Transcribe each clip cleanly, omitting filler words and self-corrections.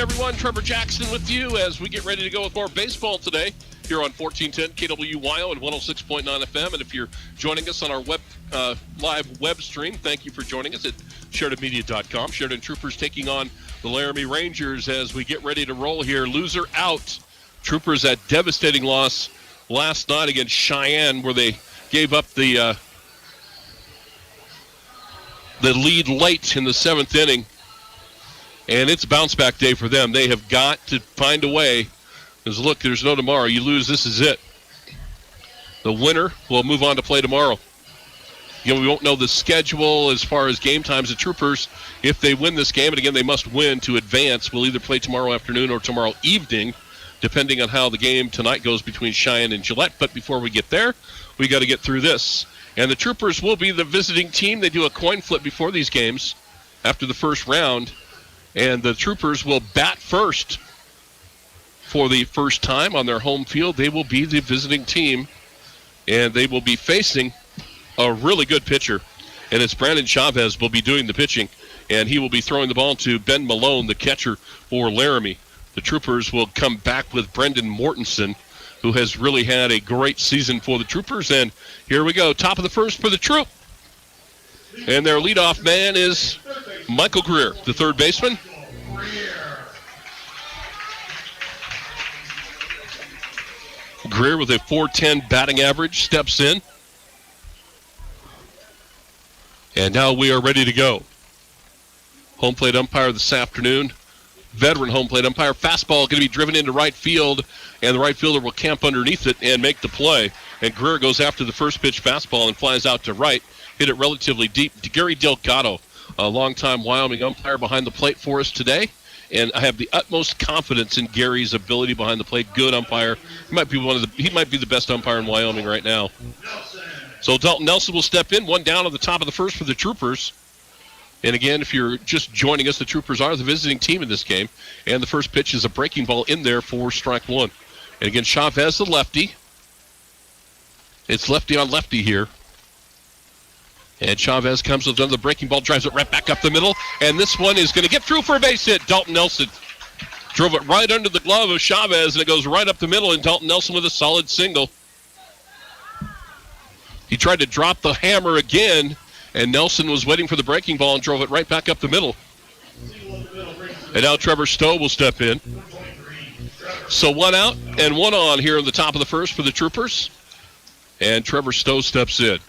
everyone. Trevor Jackson with you as we get ready to go with more baseball today here on 1410 KWYO and 106.9 FM. And if you're joining us on our live web stream, thank you for joining us at SheridanMedia.com. Sheridan Troopers taking on the Laramie Rangers as we get ready to roll here. Loser out. Troopers that devastating loss last night against Cheyenne where they gave up the lead late in the seventh inning. And it's bounce back day for them. They have got to find a way. Because look, there's no tomorrow. You lose, this is it. The winner will move on to play tomorrow. You know, we won't know the schedule as far as game times. The Troopers, if they win this game, and again, they must win to advance, will either play tomorrow afternoon or tomorrow evening, depending on how the game tonight goes between Cheyenne and Gillette. But before we get there, we got to get through this. And the Troopers will be the visiting team. They do a coin flip before these games after the first round. And the Troopers will bat first for the first time on their home field. They will be the visiting team, and they will be facing a really good pitcher. And it's Brandon Chavez will be doing the pitching, and he will be throwing the ball to Ben Malone, the catcher for Laramie. The Troopers will come back with Brendan Mortensen, who has really had a great season for the Troopers. And here we go, top of the first for the Troop. And their leadoff man is Michael Greer, the third baseman. Greer with a .410 batting average steps in. And now we are ready to go. Home plate umpire this afternoon. Veteran home plate umpire. Fastball going to be driven into right field, and the right fielder will camp underneath it and make the play. And Greer goes after the first pitch fastball and flies out to right. Hit it relatively deep. Gary Delgado, a longtime Wyoming umpire behind the plate for us today. And I have the utmost confidence in Gary's ability behind the plate. Good umpire. He might be the best umpire in Wyoming right now. So Dalton Nelson will step in. One down on the top of the first for the Troopers. And again, if you're just joining us, the Troopers are the visiting team in this game. And the first pitch is a breaking ball in there for strike one. And again, Chavez, the lefty. It's lefty on lefty here. And Chavez comes with another breaking ball, drives it right back up the middle. And this one is going to get through for a base hit. Dalton Nelson drove it right under the glove of Chavez, and it goes right up the middle, and Dalton Nelson with a solid single. He tried to drop the hammer again, and Nelson was waiting for the breaking ball and drove it right back up the middle. And now Trevor Stowe will step in. So one out and one on here in the top of the first for the Troopers. And Trevor Stowe steps in.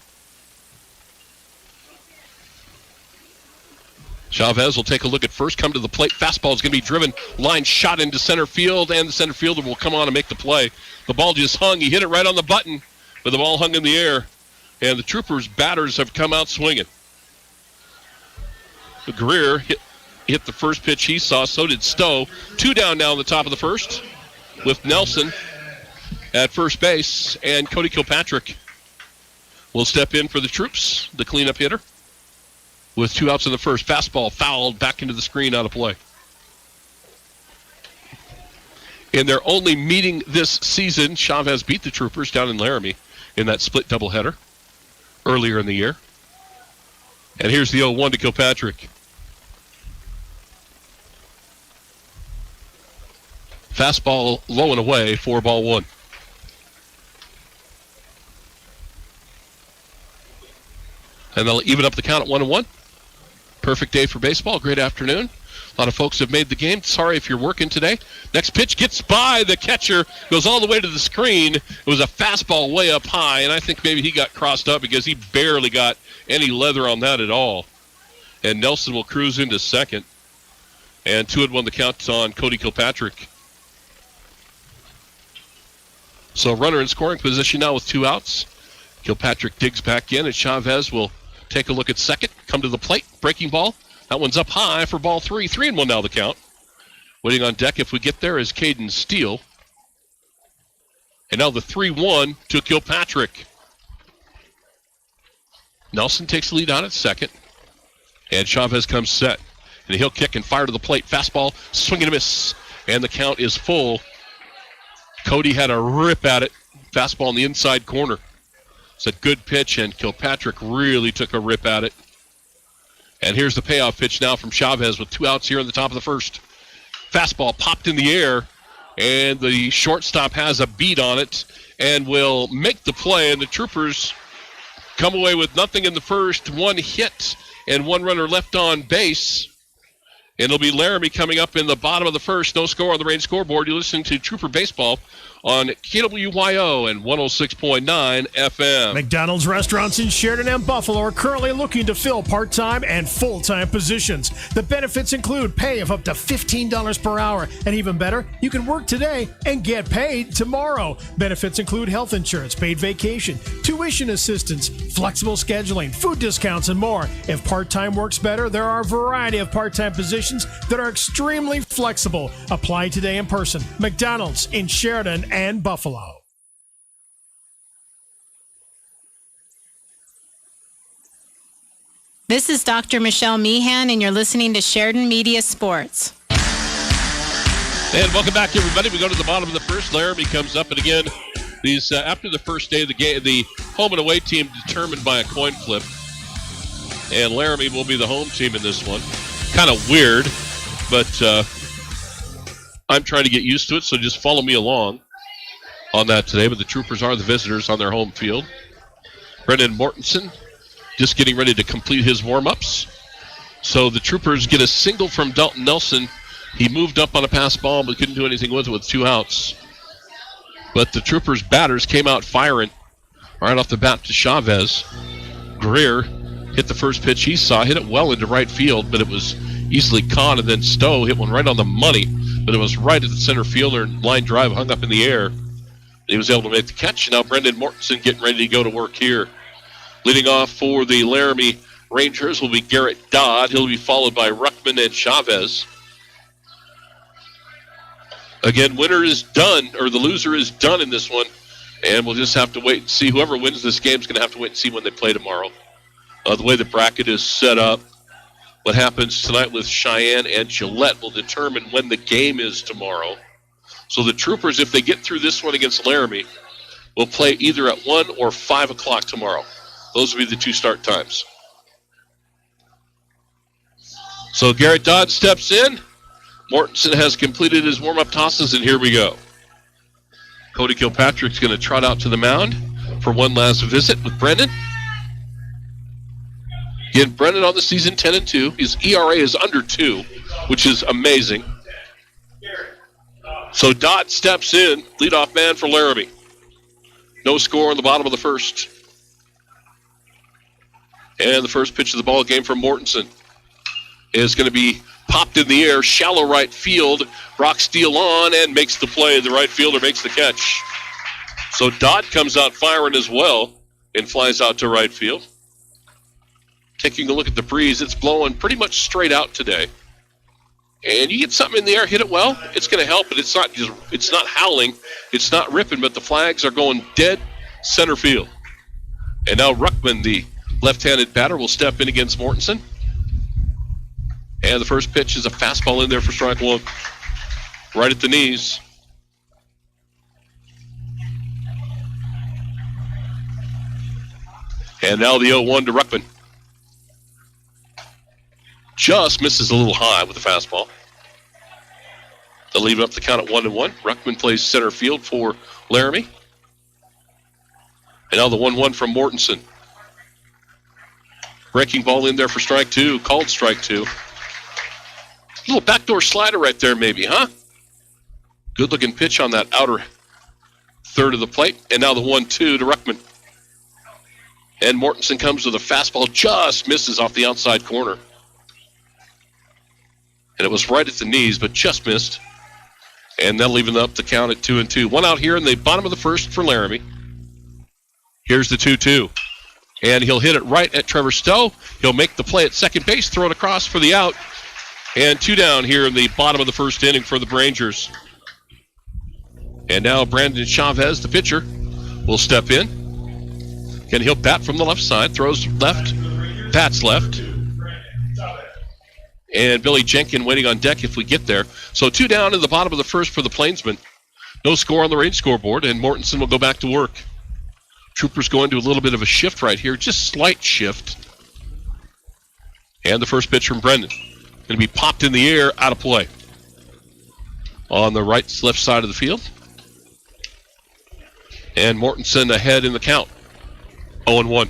Chavez will take a look at first, come to the plate. Fastball is going to be driven, line shot into center field, and the center fielder will come on and make the play. The ball just hung. He hit it right on the button, but the ball hung in the air. And the Troopers' batters have come out swinging. Greer hit the first pitch he saw, so did Stowe. Two down now in the top of the first with Nelson at first base, and Cody Kilpatrick will step in for the Troops, the cleanup hitter, with two outs in the first. Fastball fouled back into the screen, out of play. In their only meeting this season, Chavez beat the Troopers down in Laramie in that split doubleheader earlier in the year. And here's the 0-1 to Kilpatrick. Fastball low and away, 4-1. And they'll even up the count at 1-1. Perfect day for baseball. Great afternoon. A lot of folks have made the game. Sorry if you're working today. Next pitch gets by the catcher, goes all the way to the screen. It was a fastball way up high, and I think maybe he got crossed up because he barely got any leather on that at all. And Nelson will cruise into second. And 2-1 the count on Cody Kilpatrick. So runner in scoring position now with two outs. Kilpatrick digs back in, and Chavez will take a look at second, come to the plate, breaking ball. That one's up high for ball three. 3-1 now the count. Waiting on deck if we get there is Caden Steele. And now the 3-1 to Kilpatrick. Nelson takes the lead on at second. And Chavez comes set. And he'll kick and fire to the plate. Fastball, swing and a miss. And the count is full. Cody had a rip at it. Fastball in the inside corner. It's a good pitch, and Kilpatrick really took a rip at it. And here's the payoff pitch now from Chavez with two outs here in the top of the first. Fastball popped in the air, and the shortstop has a beat on it and will make the play, and the Troopers come away with nothing in the first, one hit and one runner left on base. And it'll be Laramie coming up in the bottom of the first. No score on the Range scoreboard. You're listening to Trooper Baseball on KWYO and 106.9 FM. McDonald's restaurants in Sheridan and Buffalo are currently looking to fill part-time and full-time positions. The benefits include pay of up to $15 per hour. And even better, you can work today and get paid tomorrow. Benefits include health insurance, paid vacation, tuition assistance, flexible scheduling, food discounts, and more. If part-time works better, there are a variety of part-time positions that are extremely flexible. Apply today in person. McDonald's in Sheridan and Buffalo. This is Dr. Michelle Meehan, and you're listening to Sheridan Media Sports. And welcome back, everybody. We go to the bottom of the first. Laramie comes up, and again, these after the first day of the game, the home and away team determined by a coin flip, and Laramie will be the home team in this one. Kind of weird, but I'm trying to get used to it, so just follow me along on that today. But the Troopers are the visitors on their home field. Brendan Mortensen just getting ready to complete his warm-ups. So the Troopers get a single from Dalton Nelson. He moved up on a pass ball but couldn't do anything with it with 2 outs. But the Troopers' batters came out firing right off the bat to Chavez. Greer hit the first pitch he saw, hit it well into right field, but it was easily caught, and then Stowe hit one right on the money, but it was right at the center fielder, and line drive hung up in the air. He was able to make the catch. Now Brendan Mortensen getting ready to go to work here. Leading off for the Laramie Rangers will be Garrett Dodd. He'll be followed by Ruckman and Chavez. Again, winner is done, or the loser is done in this one, and we'll just have to wait and see. Whoever wins this game is going to have to wait and see when they play tomorrow. The way the bracket is set up, what happens tonight with Cheyenne and Gillette will determine when the game is tomorrow. So the Troopers, if they get through this one against Laramie, will play either at 1 or 5 o'clock tomorrow. Those will be the 2 start times. So Garrett Dodd steps in. Mortensen has completed his warm-up tosses, and here we go. Cody Kilpatrick's going to trot out to the mound for one last visit with Brendan. Again, Brendan on the season 10-2. His ERA is under 2, which is amazing. So Dodd steps in, leadoff man for Laramie. No score on the bottom of the first. And the first pitch of the ball game from Mortensen is going to be popped in the air, shallow right field. Brock Steele on and makes the play. The right fielder makes the catch. So Dodd comes out firing as well and flies out to right field. Taking a look at the breeze, it's blowing pretty much straight out today. And you get something in the air, hit it well, it's going to help, but it's not howling, it's not ripping, but the flags are going dead center field. And now Ruckman, the left-handed batter, will step in against Mortensen. And the first pitch is a fastball in there for strike 1. Right at the knees. And now the 0-1 to Ruckman. Just misses a little high with the fastball. They'll leave up the count at 1-1. Ruckman plays center field for Laramie. And now the 1-1 from Mortensen. Breaking ball in there for strike 2. Called strike 2. Little backdoor slider right there maybe, huh? Good-looking pitch on that outer third of the plate. And now the 1-2 to Ruckman. And Mortensen comes with a fastball. Just misses off the outside corner. And it was right at the knees, but just missed. And they'll even up the count at 2-2. One out here in the bottom of the first for Laramie. Here's the 2-2. And he'll hit it right at Trevor Stowe. He'll make the play at second base, throw it across for the out. And 2 down here in the bottom of the first inning for the Rangers. And now Brandon Chavez, the pitcher, will step in. And he'll bat from the left side, throws left, bats left. And Billy Jenkins waiting on deck if we get there. So 2 down in the bottom of the first for the Plainsmen. No score on the Range scoreboard, and Mortensen will go back to work. Troopers going to a little bit of a shift right here, just slight shift. And the first pitch from Brendan. Going to be popped in the air, out of play. on the left side of the field. And Mortensen ahead in the count. 0-1.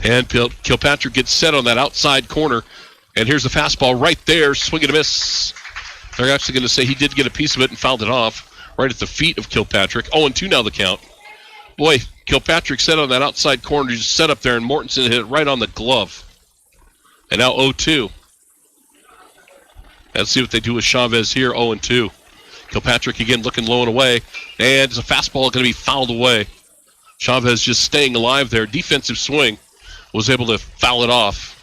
And Kilpatrick gets set on that outside corner. And here's the fastball right there. Swing and a miss. They're actually going to say he did get a piece of it and fouled it off right at the feet of Kilpatrick. 0-2 now the count. Boy, Kilpatrick set on that outside corner. Just set up there, and Mortensen hit it right on the glove. And now 0-2. Let's see what they do with Chavez here. 0-2. Kilpatrick again looking low and away. And it's a fastball going to be fouled away. Chavez just staying alive there. Defensive swing. Was able to foul it off.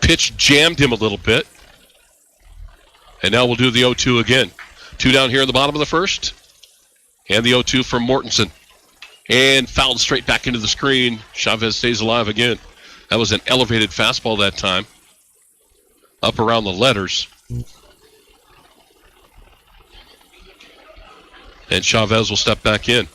Pitch jammed him a little bit. And now we'll do the 0-2 again. 2 down here in the bottom of the first. And the 0-2 from Mortensen. And fouled straight back into the screen. Chavez stays alive again. That was an elevated fastball that time. Up around the letters. And Chavez will step back in.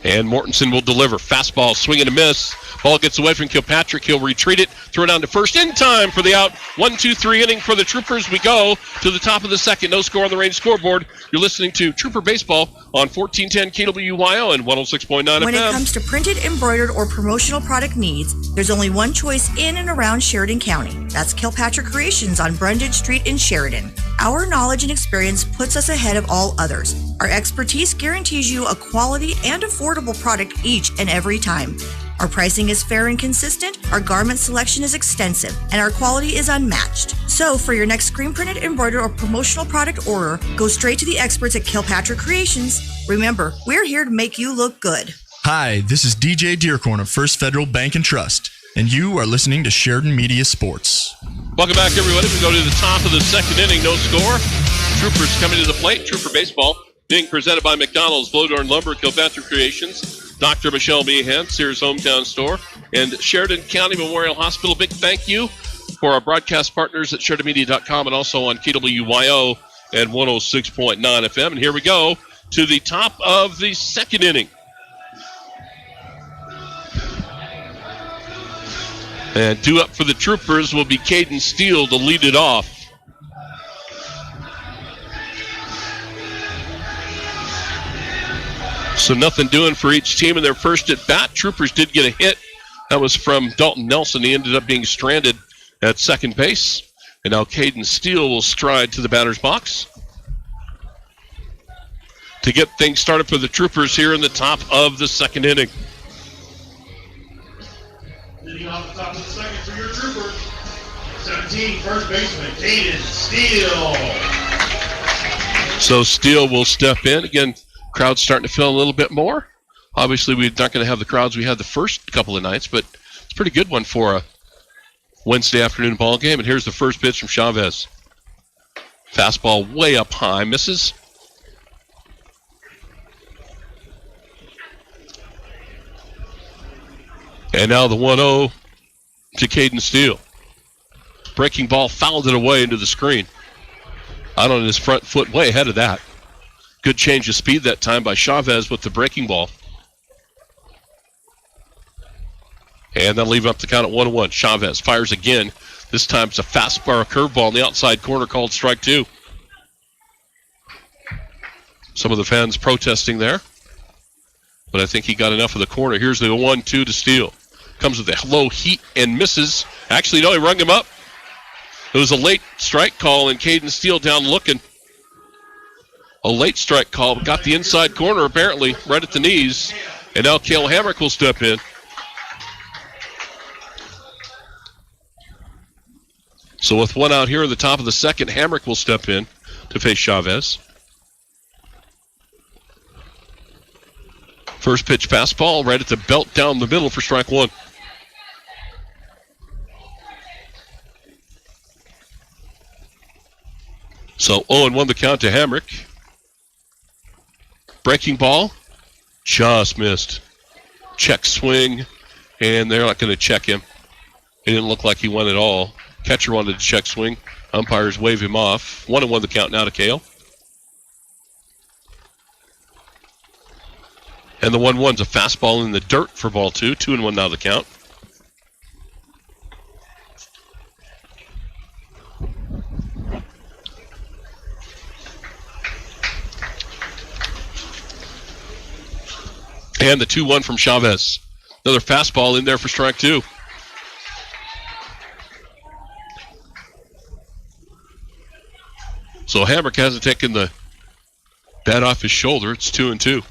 And Mortensen will deliver. Fastball, swing and a miss. Ball gets away from Kilpatrick. He'll retreat it, throw it down to first in time for the out. 1-2-3 inning for the Troopers. We go to the top of the second. No score on the Range scoreboard. You're listening to Trooper Baseball on 1410 KWYO and 106.9 FM. When it comes to printed, embroidered, or promotional product needs, there's only one choice in and around Sheridan County. That's Kilpatrick Creations on Brundage Street in Sheridan. Our knowledge and experience puts us ahead of all others. Our expertise guarantees you a quality and affordable product each and every time. Our pricing is fair and consistent, our garment selection is extensive, and our quality is unmatched. So for your next screen printed, embroidered, or promotional product order, go straight to the experts at Kilpatrick Creations. Remember, we're here to make you look good. Hi, this is DJ Dearcorn of First Federal Bank and Trust, and you are listening to Sheridan Media Sports. Welcome back, everybody. We go to the top of the second inning. No score. Troopers coming to the plate. Trooper Baseball being presented by McDonald's, Blowdorn Lumber, Kilpatrick Creations, Dr. Michelle Meehan, Sears Hometown Store, and Sheridan County Memorial Hospital. Big thank you for our broadcast partners at SheridanMedia.com and also on KWYO and 106.9 FM. And here we go to the top of the second inning. And due up for the Troopers will be Caden Steele to lead it off. So nothing doing for each team in their first at bat. Troopers did get a hit. That was from Dalton Nelson. He ended up being stranded at second base. And now Caden Steele will stride to the batter's box to get things started for the Troopers here in the top of the second inning. Leading off the top of the second for your Troopers, 17, first baseman, Caden Steele. So Steele will step in. Again, crowd's starting to fill a little bit more. Obviously, we're not going to have the crowds we had the first couple of nights, but it's a pretty good one for a Wednesday afternoon ball game. And here's the first pitch from Chavez. Fastball way up high, misses. And now the 1-0 to Caden Steele. Breaking ball fouled it away into the screen. Out on his front foot, way ahead of that. Good change of speed that time by Chavez with the breaking ball. And they'll leave up the count at 1-1. Chavez fires again. This time it's a fastball, a curveball in the outside corner called strike two. Some of the fans protesting there. But I think he got enough of the corner. Here's the 1-2 to Steele. Comes with a low heat and misses. Actually, no, he rung him up. It was a late strike call, and Caden Steele down looking. A late strike call, got the inside corner apparently, right at the knees. And now Cale Hamrick will step in. So with one out here at the top of the second, Hamrick will step in to face Chavez. First pitch fastball right at the belt down the middle for strike one. So 0-1 the count to Hamrick. Breaking ball, just missed. Check swing, and they're not going to check him. It didn't look like he won at all. Catcher wanted to check swing. Umpires wave him off. 1-1 the count now to Cale. And the 1-1's a fastball in the dirt for ball 2. 2-1 now the count. And the 2-1 from Chavez. Another fastball in there for strike 2. So Hamrick hasn't taken the bat off his shoulder. It's 2-2.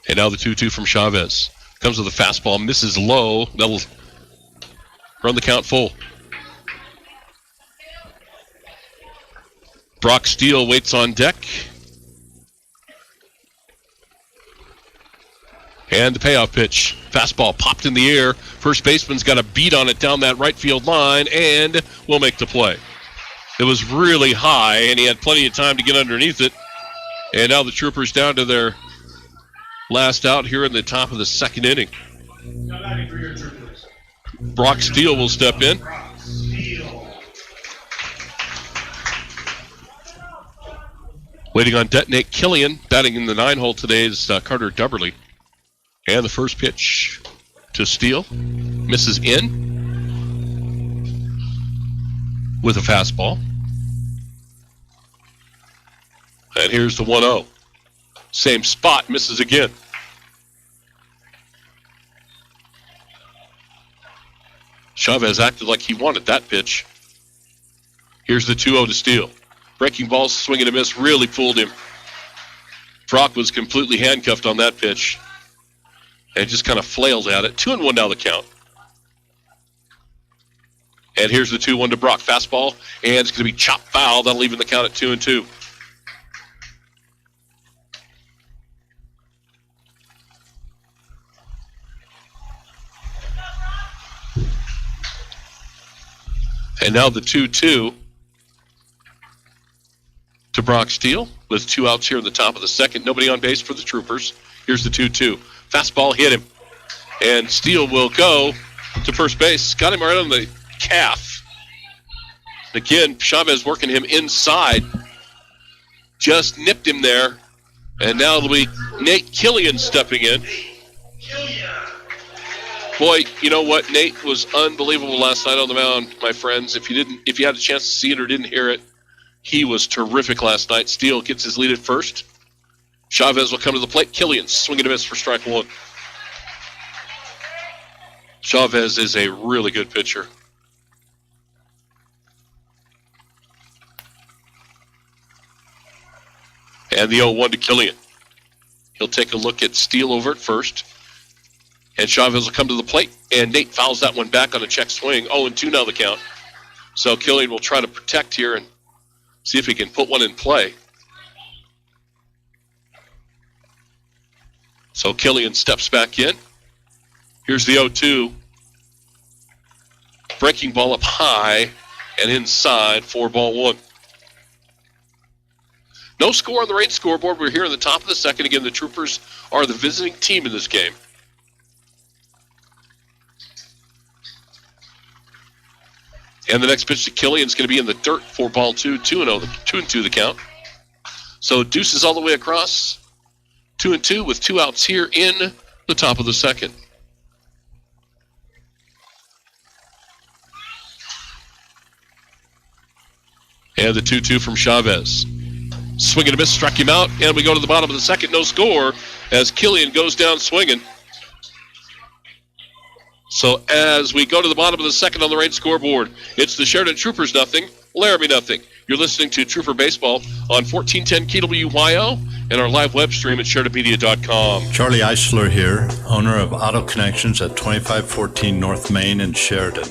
And now the 2-2 from Chavez. Comes with a fastball, misses low. That'll run the count full. Brock Steele waits on deck. And the payoff pitch. Fastball popped in the air. First baseman's got a beat on it down that right field line and will make the play. It was really high, and he had plenty of time to get underneath it. And now the Troopers down to their last out here in the top of the second inning. Brock Steele will step in. Waiting on Detonate Killian. Batting in the 9-hole today is Carter Dubberly. And the first pitch to Steele. Misses in with a fastball. And here's the 1-0. Same spot, misses again. Chavez acted like he wanted that pitch. Here's the 2-0 to Steele. Breaking ball, swing and a miss, really fooled him. Brock was completely handcuffed on that pitch. And just kind of flailed at it. 2-1 now the count. And here's the 2-1 to Brock. Fastball, and it's going to be chopped foul. That'll even the count at 2-2. And now the 2-2 to Brock Steele with 2 outs here in the top of the second. Nobody on base for the Troopers. Here's the 2-2. Fastball hit him. And Steele will go to first base. Got him right on the calf. Again, Chavez working him inside. Just nipped him there. And now it'll be Nate Killian stepping in. Boy, you know what? Nate was unbelievable last night on the mound, my friends. If you had a chance to see it or didn't hear it, he was terrific last night. Steele gets his lead at first. Chavez will come to the plate. Killian swing and a miss for strike 1. Chavez is a really good pitcher. And the 0-1 to Killian. He'll take a look at Steele over at first. And Chavez will come to the plate, and Nate fouls that one back on a check swing. 0-2 now the count. So Killian will try to protect here and see if he can put one in play. So Killian steps back in. Here's the 0-2. Breaking ball up high and inside for ball 1. No score on the rain scoreboard. We're here in the top of the second. Again, the Troopers are the visiting team in this game. And the next pitch to Killian is going to be in the dirt for ball 2. 2-2 the count. So deuces all the way across. 2-2 with 2 outs here in the top of the second. And the 2-2 from Chavez. Swing and a miss, struck him out, and we go to the bottom of the second, no score, as Killian goes down swinging. So as we go to the bottom of the second on the rain scoreboard, it's the Sheridan Troopers nothing, Laramie nothing. You're listening to Trooper Baseball on 1410 KWYO and our live web stream at SheridanMedia.com. Charlie Eisler here, owner of Auto Connections at 2514 North Main in Sheridan.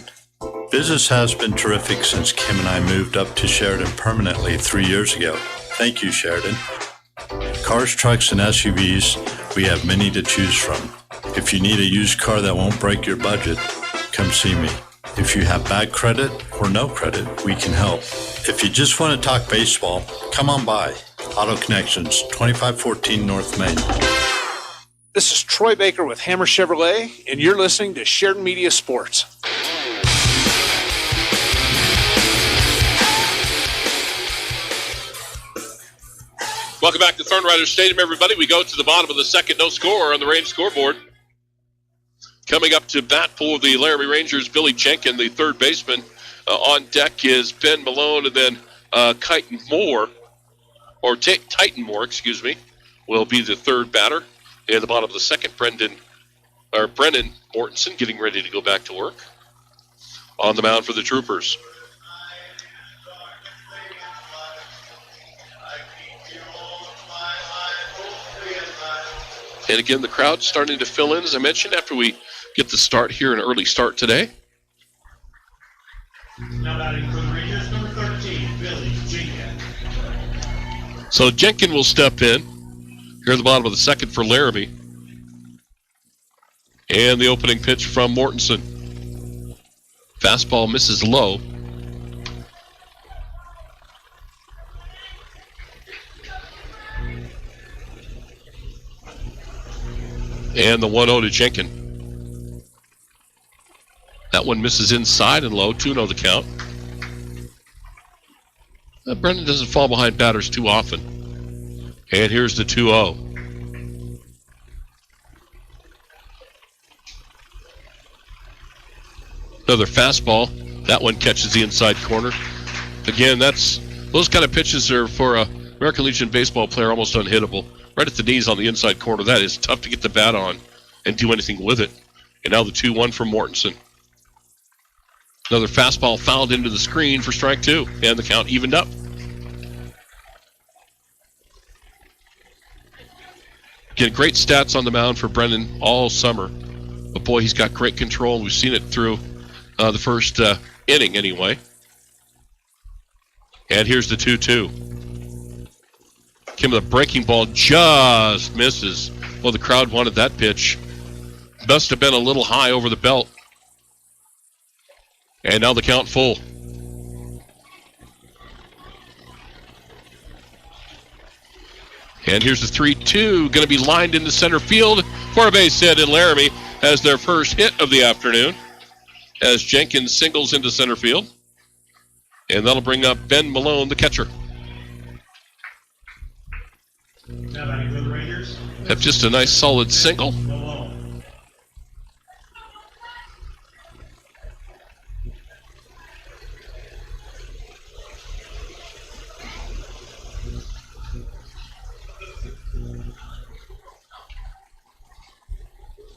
Business has been terrific since Kim and I moved up to Sheridan permanently 3 years ago. Thank you, Sheridan. Cars, trucks, and SUVs, we have many to choose from. If you need a used car that won't break your budget, come see me. If you have bad credit or no credit, we can help. If you just want to talk baseball, come on by. Auto Connections, 2514 North Main. This is Troy Baker with Hammer Chevrolet, and you're listening to Sheridan Media Sports. Welcome back to Thorn Riders Stadium, everybody. We go to the bottom of the second, no score on the Range scoreboard. Coming up to bat for the Laramie Rangers, Billy Jenkins, the third baseman. On deck is Ben Malone, and then Titan Moore, excuse me, will be the third batter. And at the bottom of the second, Brennan Mortensen getting ready to go back to work on the mound for the Troopers. And again, the crowd's starting to fill in, as I mentioned, after we get the start here, an early start today. Now batting for the Rangers, number 13, Billy Jenkins. So Jenkins will step in here at the bottom of the second for Laramie. And the opening pitch from Mortensen. Fastball misses low. And the 1-0 to Jenkins. That one misses inside and low. 2-0 the count. Brendan doesn't fall behind batters too often. And here's the 2-0. Another fastball. That one catches the inside corner. Again, those kind of pitches are for a American Legion baseball player almost unhittable. Right at the knees on the inside corner. That is tough to get the bat on and do anything with it. And now the 2-1 from Mortensen. Another fastball fouled into the screen for strike two. And the count evened up. Again, great stats on the mound for Brendan all summer. But boy, he's got great control. We've seen it through the first inning anyway. And here's the 2-2. Kim, the breaking ball just misses. Well, the crowd wanted that pitch. Must have been a little high over the belt. And now the count full. And here's the 3-2. Going to be lined into center field for a base hit. And Laramie has their first hit of the afternoon as Jenkins singles into center field. And that'll bring up Ben Malone, the catcher. Now batting for the Rangers. Have just a nice solid single. Malone.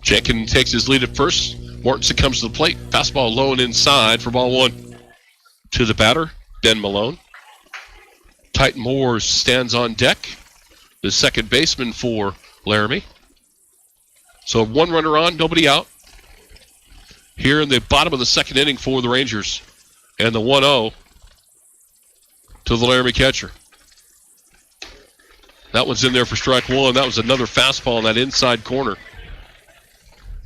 Jenkins takes his lead at first. Mortensen comes to the plate. Fastball low and inside for ball one. To the batter, Ben Malone. Titan Moore stands on deck. The second baseman for Laramie. So one runner on, nobody out. Here in the bottom of the second inning for the Rangers. And the 1-0 to the Laramie catcher. That one's in there for strike one. That was another fastball in that inside corner.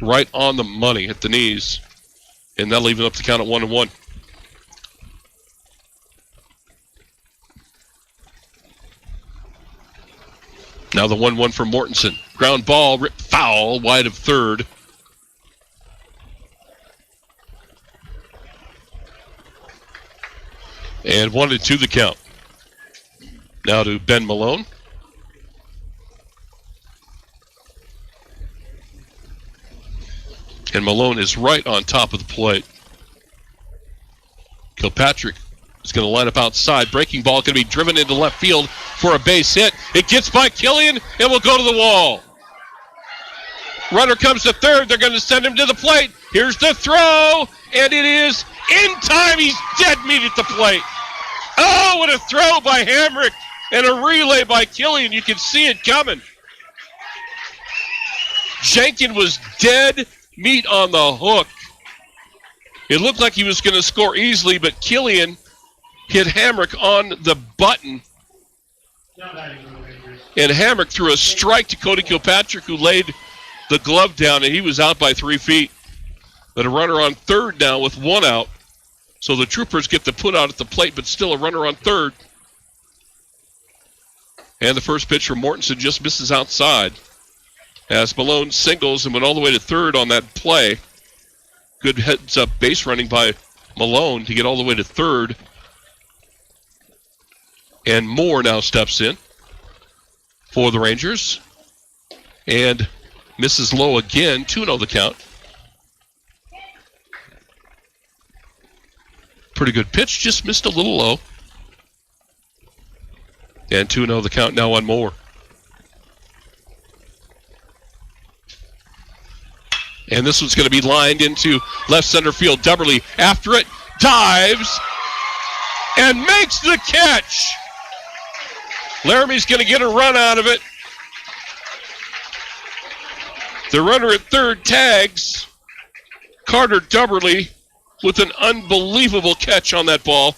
Right on the money at the knees. And that'll even up the count at 1-1. Now the 1-1 from Mortensen. Ground ball, ripped foul, wide of third. And 1-2 the count. Now to Ben Malone. And Malone is right on top of the plate. Kilpatrick is going to line up outside. Breaking ball going to be driven into left field for a base hit. It gets by Killian and will go to the wall. Runner comes to third. They're going to send him to the plate. Here's the throw, and it is in time. He's dead meat at the plate. Oh, what a throw by Hamrick and a relay by Killian. You can see it coming. Jenkins was dead meat on the hook. It looked like he was going to score easily, but Killian hit Hamrick on the button. And Hamrick threw a strike to Cody Kilpatrick, who laid the glove down, and he was out by 3 feet. But a runner on third now with one out. So the Troopers get the put out at the plate, but still a runner on third. And the first pitch from Mortensen just misses outside. As Malone singles and went all the way to third on that play. Good heads-up base running by Malone to get all the way to third. And Moore now steps in. for the Rangers. And misses low again, 2-0 the count. Pretty good pitch, just missed a little low. And 2-0 the count now on Moore. And this one's going to be lined into left center field. Dubberly after it, dives, and makes the catch. Laramie's going to get a run out of it. The runner at third tags Carter Dubberly with an unbelievable catch on that ball.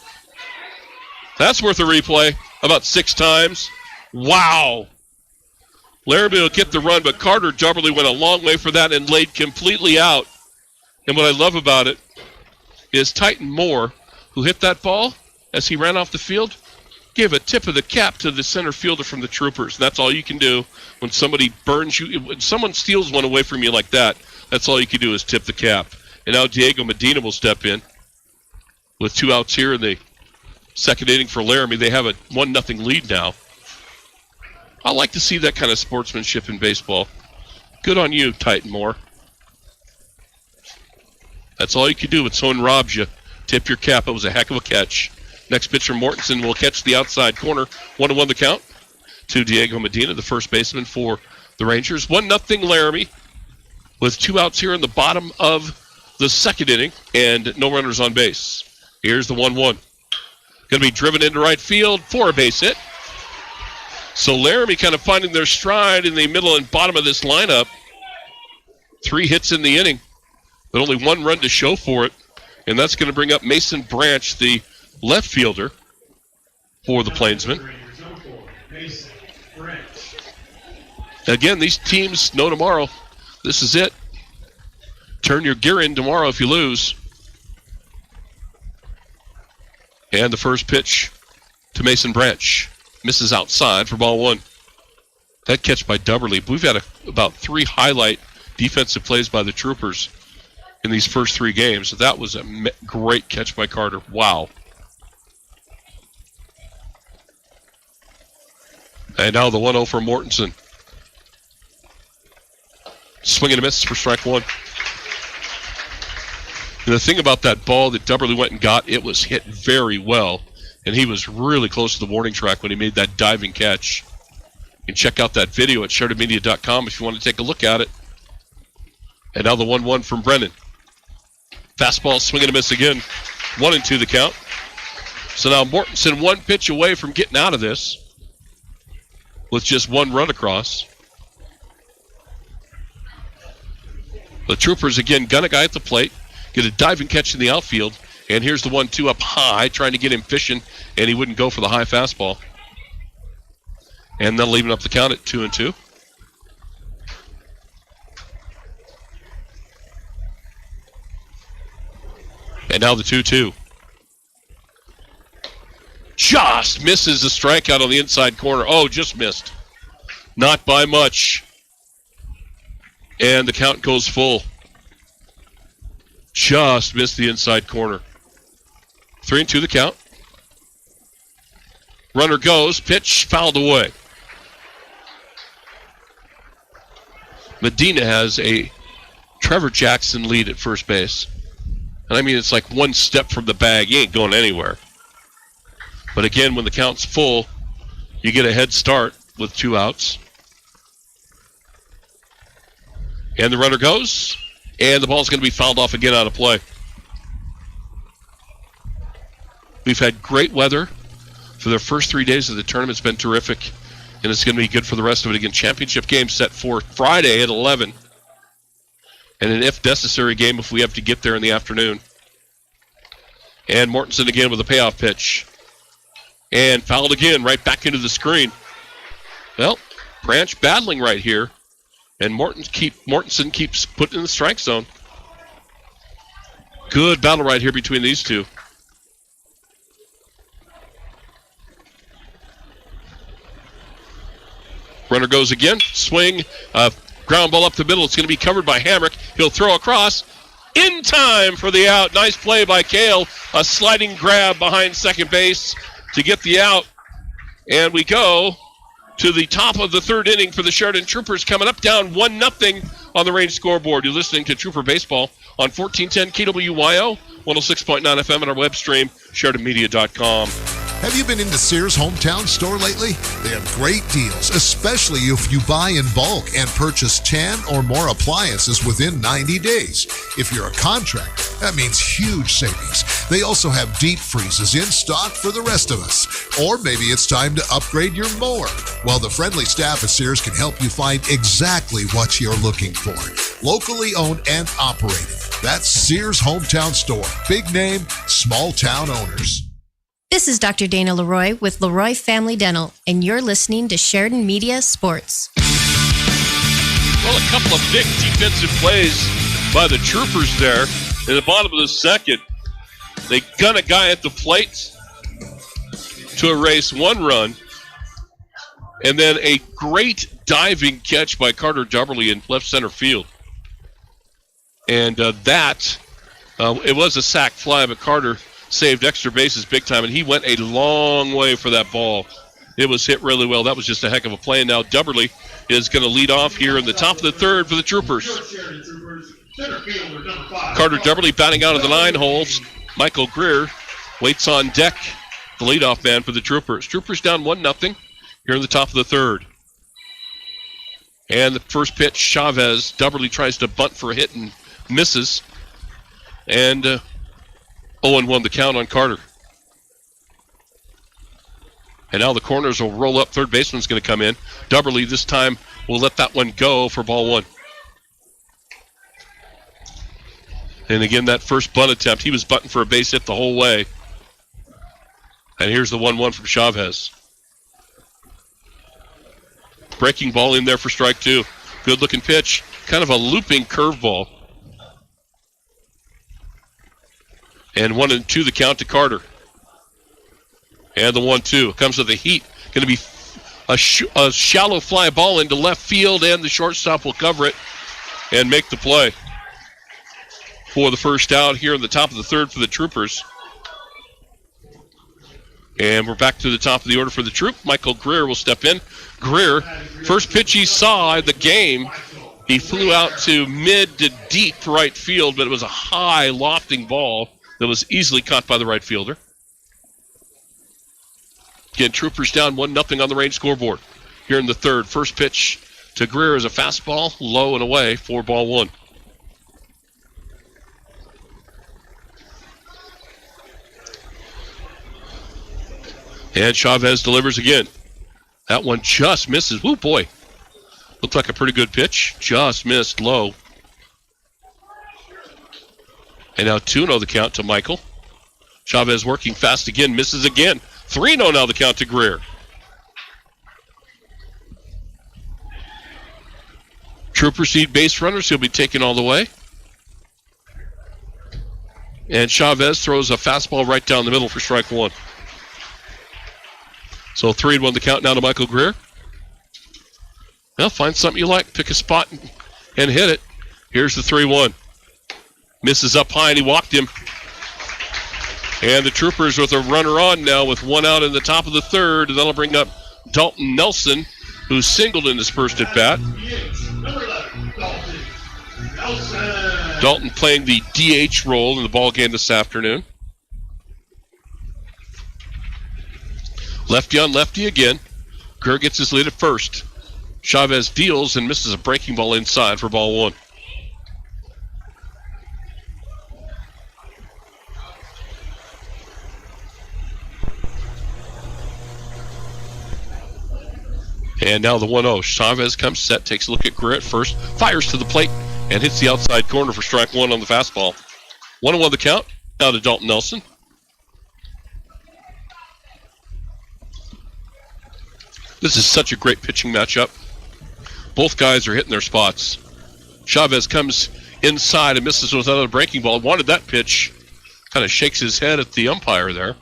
That's worth a replay about 6 times. Wow. Laramie will get the run, but Carter Dubberly went a long way for that and laid completely out. And what I love about it is Titan Moore, who hit that ball as he ran off the field, gave a tip of the cap to the center fielder from the Troopers. That's all you can do when somebody burns you. When someone steals one away from you like that, that's all you can do is tip the cap. And now Diego Medina will step in with 2 outs here in the second inning for Laramie. They have a 1-0 lead now. I like to see that kind of sportsmanship in baseball. Good on you, Titan Moore. That's all you can do when someone robs you. Tip your cap. It was a heck of a catch. Next pitcher, Mortensen, will catch the outside corner. 1-1 the count to Diego Medina, the first baseman for the Rangers. 1-0 Laramie with 2 outs here in the bottom of the second inning and no runners on base. Here's the 1-1. Going to be driven into right field for a base hit. So Laramie kind of finding their stride in the middle and bottom of this lineup. 3 hits in the inning, but only 1 run to show for it. And that's going to bring up Mason Branch, the left fielder for the Plainsmen. Again, these teams know tomorrow. This is it. Turn your gear in tomorrow if you lose. And the first pitch to Mason Branch. Misses outside for ball 1. That catch by Dubberly. We've had about 3 highlight defensive plays by the Troopers in these first 3 games. That was a great catch by Carter. Wow. And now the 1-0 for Mortensen. Swing and a miss for strike 1. And the thing about that ball that Dubberly went and got, it was hit very well. And he was really close to the warning track when he made that diving catch. You can check out that video at SheridanMedia.com if you want to take a look at it. And now the 1-1 from Brennan. Fastball, swing and a miss again. 1-2 the count. So now Mortensen 1 pitch away from getting out of this with just 1 run across. The Troopers again gun a guy at the plate, get a diving catch in the outfield. And here's the 1-2 up high, trying to get him fishing, and he wouldn't go for the high fastball. And then leaving up the count at 2-2. And now the 2-2. Just misses a strikeout on the inside corner. Oh, just missed. Not by much. And the count goes full. Just missed the inside corner. 3-2 the count. Runner goes, pitch fouled away. Medina has a Trevor Jackson lead at first base. And I mean, it's like 1 step from the bag. He ain't going anywhere. But again, when the count's full, you get a head start with 2 outs. And the runner goes, and the ball's going to be fouled off again out of play. We've had great weather for the first 3 days of the tournament. It's been terrific, and it's going to be good for the rest of it. Again, championship game set for Friday at 11, and an if necessary game if we have to get there in the afternoon. And Mortensen again with a payoff pitch. And fouled again, right back into the screen. Well, Branch battling right here, and Mortensen keeps put in the strike zone. Good battle right here between these two. Runner goes again. Swing. Ground ball up the middle. It's going to be covered by Hamrick. He'll throw across. In time for the out. Nice play by Kale. A sliding grab behind second base to get the out. And we go to the top of the third inning for the Sheridan Troopers, coming up down 1-0 on the range scoreboard. You're listening to Trooper Baseball on 1410 KWYO, 106.9 FM, and our web stream, SheridanMedia.com. Have you been into Sears Hometown Store lately? They have great deals, especially if you buy in bulk and purchase 10 or more appliances within 90 days. If you're a contractor, that means huge savings. They also have deep freezes in stock for the rest of us. Or maybe it's time to upgrade your mower. Well, the friendly staff at Sears can help you find exactly what you're looking for. Locally owned and operated. That's Sears Hometown Store. Big name, small town owners. This is Dr. Dana Leroy with Leroy Family Dental, and you're listening to Sheridan Media Sports. Well, a couple of big defensive plays by the Troopers there in the bottom of the second. They gun a guy at the plate to erase one run, and then a great diving catch by Carter Dubberly in left center field. And it was a sac fly, but Carter saved extra bases big time, and he went a long way for that ball. It was hit really well. That was just a heck of a play. And now Dubberly is going to lead off here in the top of the third for the Troopers. Carter Dubberly batting out of the 9 holes. Michael Greer waits on deck, the leadoff man for the Troopers. Troopers down 1-0 here in the top of the third. And the first pitch, Chavez. Dubberly tries to bunt for a hit and misses. And 0-1 the count on Carter. And now the corners will roll up. Third baseman's going to come in. Dubberly this time will let that one go for ball 1. And again, that first bunt attempt, he was bunting for a base hit the whole way. And here's the 1-1 from Chavez. Breaking ball in there for strike 2. Good looking pitch. Kind of a looping curveball. And 1-2 the count to Carter. And the 1-2 comes with the heat. Going to be a shallow fly ball into left field, and the shortstop will cover it and make the play for the first out here in the top of the third for the Troopers. And we're back to the top of the order for the Troop. Michael Greer will step in. Greer, first pitch he saw in the game, he flew out to mid to deep right field, but it was a high lofting ball that was easily caught by the right fielder. Again, Troopers down 1-0 on the range scoreboard here in the third. First pitch to Greer is a fastball, low and away for ball 1. And Chavez delivers again. That one just misses. Woo, boy. Looked like a pretty good pitch. Just missed low. And now 2-0 the count to Michael. Chavez working fast again, misses again. 3-0 now the count to Greer. Troopers need base runners. He'll be taken all the way. And Chavez throws a fastball right down the middle for strike 1. So 3-1 the count now to Michael Greer. Well, find something you like. Pick a spot and hit it. Here's the 3-1. Misses up high, and he walked him. And the Troopers with a runner on now with 1 out in the top of the third. And that'll bring up Dalton Nelson, who singled in his first at-bat. Dalton playing the DH role in the ball game this afternoon. Lefty on lefty again. Greer gets his lead at first. Chavez deals and misses a breaking ball inside for ball 1. And now the 1-0. Chavez comes set, takes a look at Greer at first, fires to the plate, and hits the outside corner for strike 1 on the fastball. 1-1 the count. Now to Dalton Nelson. This is such a great pitching matchup. Both guys are hitting their spots. Chavez comes inside and misses with another breaking ball. Wanted that pitch. Kind of shakes his head at the umpire there.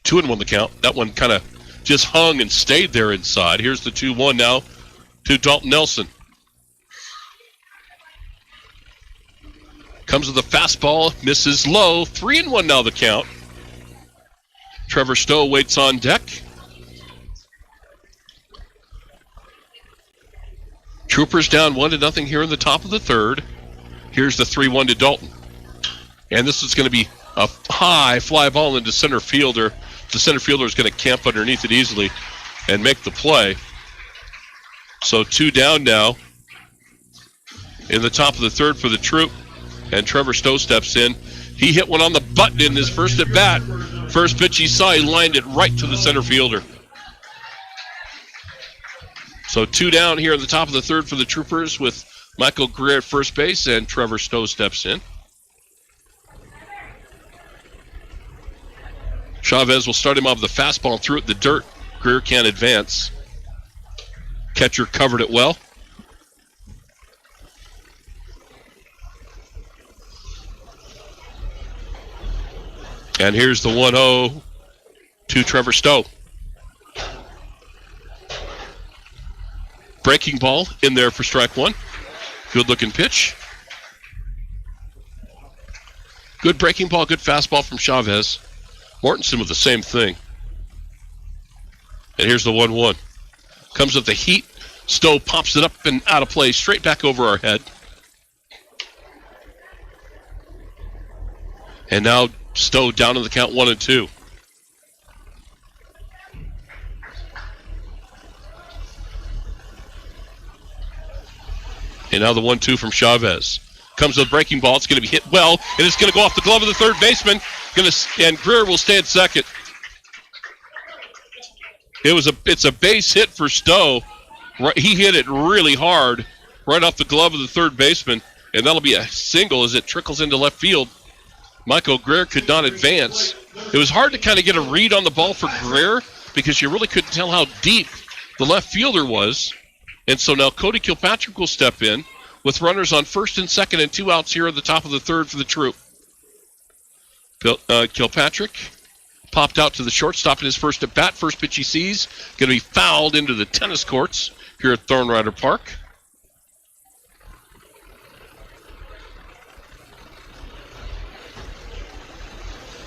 2-1 the count. That one kind of just hung and stayed there inside. Here's the 2-1 now to Dalton Nelson. Comes with a fastball, misses low. 3-1 now the count. Trevor Stowe waits on deck. Troopers down 1-0 here in the top of the third. Here's the 3-1 to Dalton. And this is going to be a high fly ball into center fielder. The center fielder is going to camp underneath it easily and make the play. So 2 down now in the top of the third for the Troop. And Trevor Stowe steps in. He hit one on the button in his first at bat. First pitch he saw, he lined it right to the center fielder. So 2 down here in the top of the third for the Troopers with Michael Greer at first base, and Trevor Stowe steps in. Chavez will start him off with a fastball through it, the dirt. Greer can't advance. Catcher covered it well. And here's the 1-0 to Trevor Stowe. Breaking ball in there for strike one. Good looking pitch. Good breaking ball, good fastball from Chavez. Mortensen with the same thing. And here's the 1-1. Comes with the heat. Stowe pops it up and out of play, straight back over our head. And now Stowe down in the count 1-2. And now the 1-2 from Chavez. Comes with a breaking ball. It's going to be hit well, and it's going to go off the glove of the third baseman. And Greer will stay at second. It's a base hit for Stowe. He hit it really hard right off the glove of the third baseman, and that'll be a single as it trickles into left field. Michael Greer could not advance. It was hard to kind of get a read on the ball for Greer because you really couldn't tell how deep the left fielder was. And so now Cody Kilpatrick will step in with runners on first and second and 2 outs here at the top of the third for the Troop. Kilpatrick popped out to the shortstop in his first at bat. First pitch he sees, going to be fouled into the tennis courts here at Thornrider Park.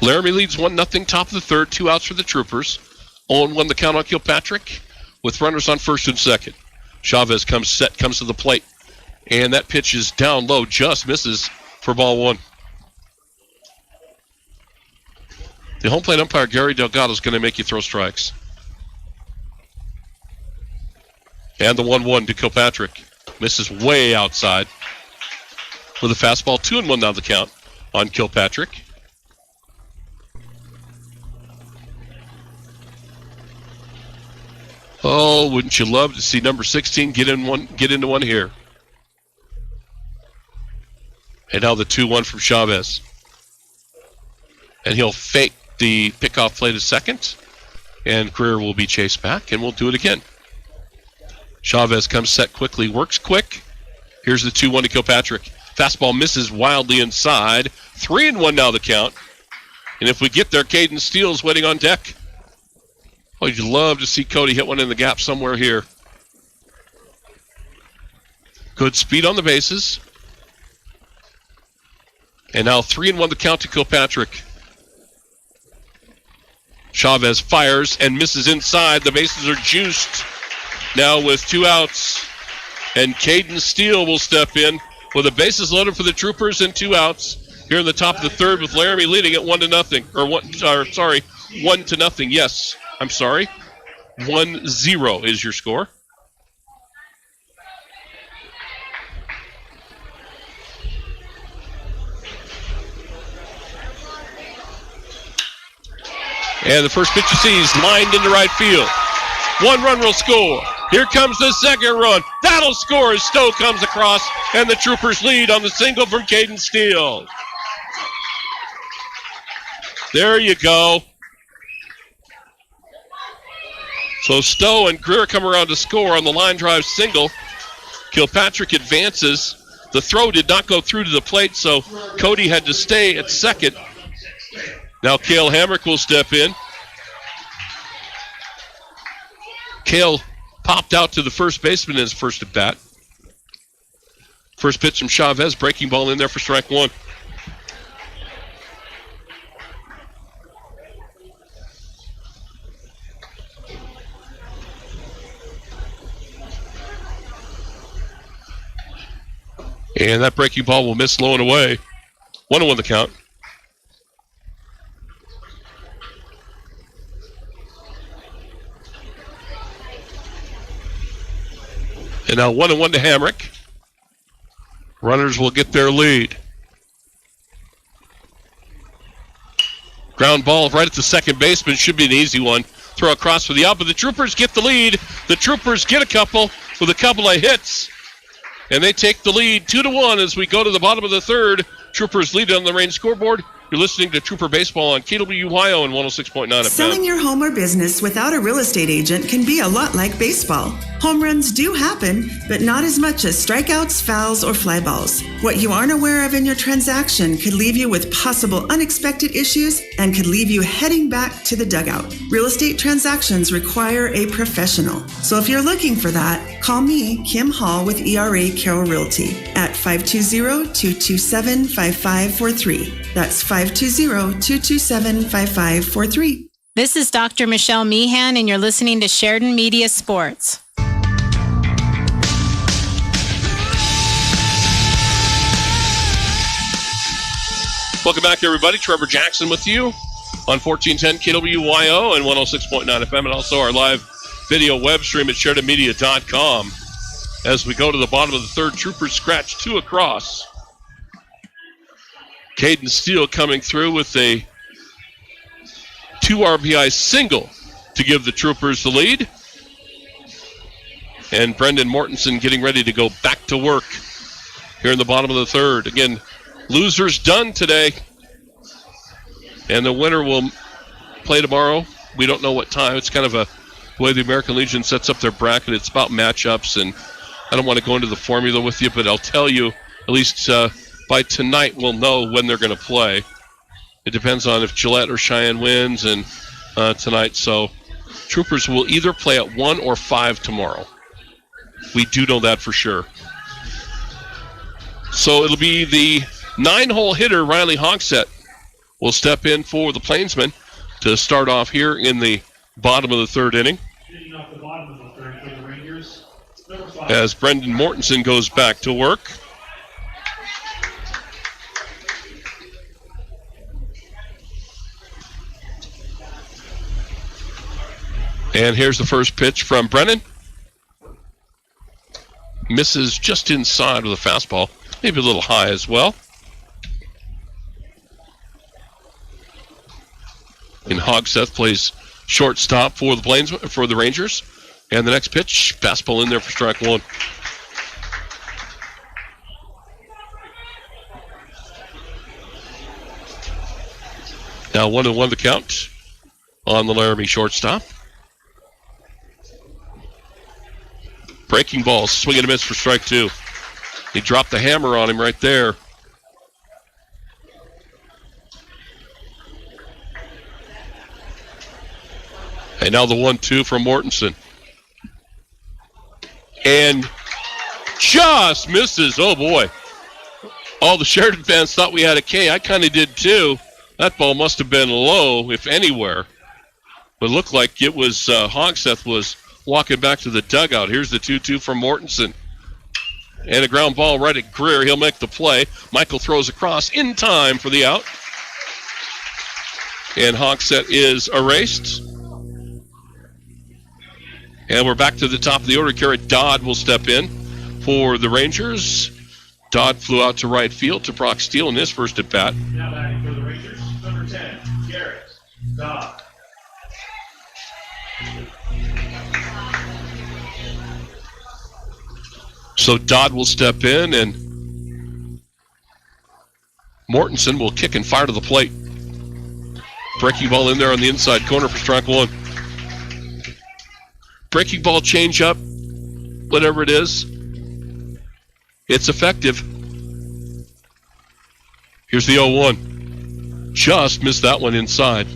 Laramie leads 1-0, top of the third, 2 outs for the Troopers. 0-1 the count on Kilpatrick with runners on first and second. Chavez comes to the plate, and that pitch is down low, just misses for ball one. The home plate umpire, Gary Delgado, is going to make you throw strikes. And the 1-1 to Kilpatrick. Misses way outside with a fastball. 2-1 now the count on Kilpatrick. Oh, wouldn't you love to see number 16 get into one here? And now the 2-1 from Chavez. And he'll fake the pickoff play to second. And Greer will be chased back, and we'll do it again. Chavez comes set quickly, works quick. Here's the 2-1 to Kilpatrick. Fastball misses wildly inside. 3-1 now the count. And if we get there, Caden Steele's waiting on deck. Oh, you'd love to see Cody hit one in the gap somewhere here. Good speed on the bases. And now 3-1 the count to Kilpatrick. Chavez fires and misses inside. The bases are juiced now with 2 outs. And Caden Steele will step in with the bases loaded for the Troopers and 2 outs here in the top of the third with Laramie leading at 1-0. 1-0. Yes. I'm sorry. 1-0 is your score. And the first pitch you see is lined into right field. 1 run will score. Here comes the second run. That'll score as Stowe comes across, and the Troopers lead on the single from Caden Steele. There you go. So Stowe and Greer come around to score on the line drive single. Kilpatrick advances. The throw did not go through to the plate, so Cody had to stay at second. Now Cale Hamrick will step in. Cale popped out to the first baseman in his first at bat. First pitch from Chavez, breaking ball in there for strike one. And that breaking ball will miss low and away. 1-1 the count. And now 1-1 to Hamrick. Runners will get their lead. Ground ball right at the second baseman. Should be an easy one. Throw across for the out, but the Troopers get the lead. The Troopers get a couple with a couple of hits. And they take the lead 2-1 as we go to the bottom of the third. Troopers lead on the Range scoreboard. You're listening to Trooper Baseball on KWYO and 106.9 FM. Selling your home or business without a real estate agent can be a lot like baseball. Home runs do happen, but not as much as strikeouts, fouls, or fly balls. What you aren't aware of in your transaction could leave you with possible unexpected issues and could leave you heading back to the dugout. Real estate transactions require a professional. So if you're looking for that, call me, Kim Hall with ERA Carroll Realty at 520-227-5543. That's 520-227-5543. This is Dr. Michelle Meehan, and you're listening to Sheridan Media Sports. Welcome back, everybody. Trevor Jackson with you on 1410 KWYO and 106.9 FM, and also our live video web stream at SheridanMedia.com. As we go to the bottom of the third, Troopers scratch 2 across. Caden Steele coming through with a 2 RBI single to give the Troopers the lead. And Brendan Mortensen getting ready to go back to work here in the bottom of the third. Again, losers done today. And the winner will play tomorrow. We don't know what time. It's kind of the way the American Legion sets up their bracket. It's about matchups, and I don't want to go into the formula with you, but I'll tell you, at least by tonight, we'll know when they're going to play. It depends on if Gillette or Cheyenne wins and tonight. So Troopers will either play at 1 or 5 tomorrow. We do know that for sure. So it'll be the 9-hole hitter, Riley Hogsett, will step in for the Plainsmen to start off here in the bottom of the third inning. Off the bottom of the third for the Rangers, number 5. As Brendan Mortensen goes back to work. And here's the first pitch from Brennan. Misses just inside with a fastball. Maybe a little high as well. And Hogsett plays shortstop for the Rangers. And the next pitch, fastball in there for strike 1. Now 1-1 the count on the Laramie shortstop. Breaking ball, swing and a miss for strike 2. He dropped the hammer on him right there. And now the 1-2 from Mortensen. And just misses. Oh, boy. All the Sheridan fans thought we had a K. I kind of did, too. That ball must have been low, if anywhere. But it looked like it was Hogsett was walking back to the dugout. Here's the 2-2 from Mortensen. And a ground ball right at Greer. He'll make the play. Michael throws across in time for the out. And Hogsett is erased. And we're back to the top of the order. Garrett Dodd will step in for the Rangers. Dodd flew out to right field to Brock Steele in his first at bat. Now batting for the Rangers, number 10, Garrett Dodd. So Dodd will step in, and Mortensen will kick and fire to the plate. Breaking ball in there on the inside corner for strike 1. Breaking ball change up, whatever it is, it's effective. Here's the 0-1. Just missed that one inside.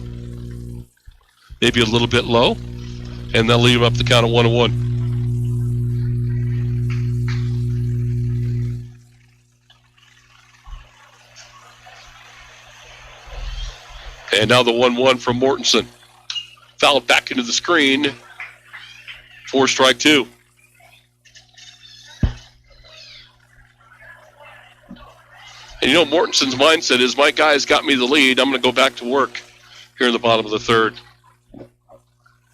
Maybe a little bit low, and they'll leave him up the count of 1-1. And now the 1-1 from Mortensen. Fouled back into the screen for strike 2. And Mortensen's mindset is, my guys got me the lead. I'm going to go back to work here in the bottom of the third.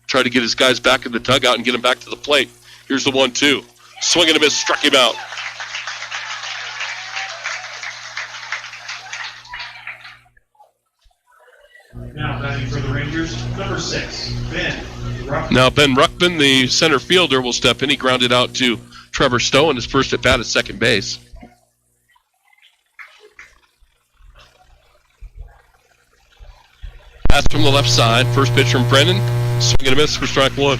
Try to get his guys back in the dugout and get them back to the plate. Here's the 1-2. Swing and a miss, struck him out. Now batting for the Rangers, number 6, Ben Ruckman. Now Ben Ruckman, the center fielder, will step in. He grounded out to Trevor Stowe in his first at bat at second base. Pass from the left side. First pitch from Brennan. Swing and a miss for strike one.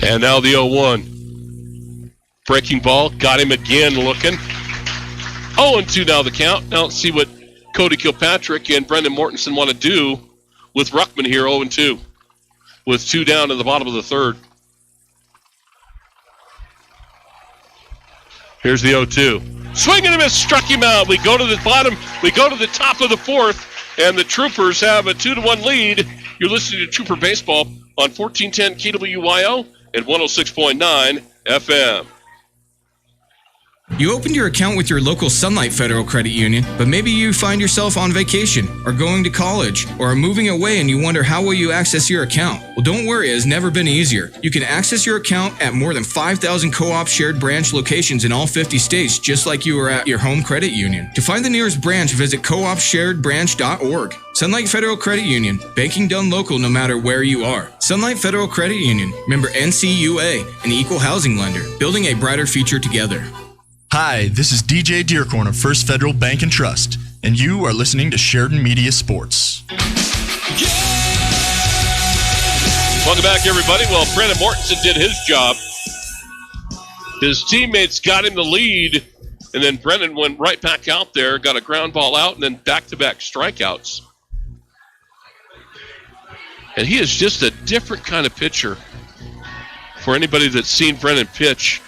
And now the 0-1. Breaking ball. Got him again looking. 0-2 now the count. Now let's see what Cody Kilpatrick and Brendan Mortensen want to do with Ruckman here, 0-2. With 2 down in the bottom of the third. Here's the 0-2. Swing and a miss, struck him out. We go to the bottom. We go to the top of the fourth, and the Troopers have a 2-1 lead. You're listening to Trooper Baseball on 1410 KWYO and 106.9 FM. You opened your account with your local Sunlight Federal Credit Union, but maybe you find yourself on vacation or going to college or are moving away and you wonder how will you access your account? Well, don't worry, it has never been easier. You can access your account at more than 5,000 co-op shared branch locations in all 50 states, just like you were at your home credit union. To find the nearest branch, visit coopsharedbranch.org. Sunlight Federal Credit Union, banking done local no matter where you are. Sunlight Federal Credit Union, member NCUA, an equal housing lender, building a brighter future together. Hi, this is DJ Dearcorn of First Federal Bank and Trust, and you are listening to Sheridan Media Sports. Welcome back, everybody. Well, Brendan Mortensen did his job. His teammates got him the lead, and then Brendan went right back out there, got a ground ball out, and then back-to-back strikeouts. And he is just a different kind of pitcher. For anybody that's seen Brendan pitch,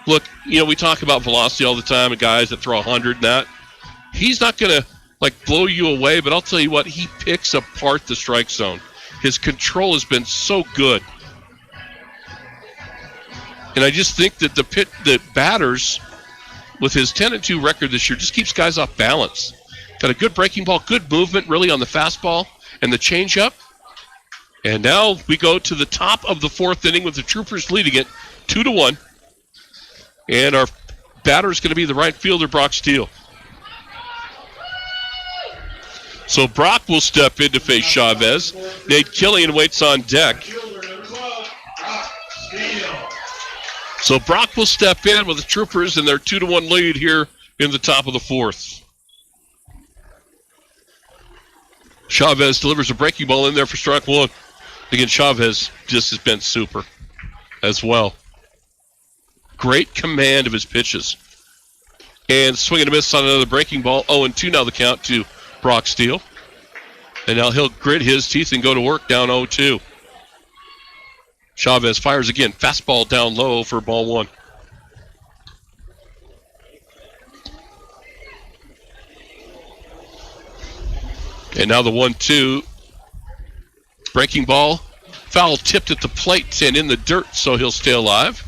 look, we talk about velocity all the time and guys that throw 100 and that. He's not going to, blow you away, but I'll tell you what, he picks apart the strike zone. His control has been so good. And I just think that the batters, with his 10-2 record this year, just keeps guys off balance. Got a good breaking ball, good movement really on the fastball and the changeup. And now we go to the top of the fourth inning with the Troopers leading it 2-1. And our batter is going to be the right fielder, Brock Steele. So Brock will step in to face Chavez. Nate Killian waits on deck. So Brock will step in with the Troopers in their 2-1 lead here in the top of the fourth. Chavez delivers a breaking ball in there for strike one. Again, Chavez just has been super as well. Great command of his pitches. And swing and a miss on another breaking ball. 0-2 now the count to Brock Steele. And now he'll grit his teeth and go to work down 0-2. Chavez fires again. Fastball down low for ball one. And now the 1-2. Breaking ball. Foul tipped at the plate and in the dirt, so he'll stay alive.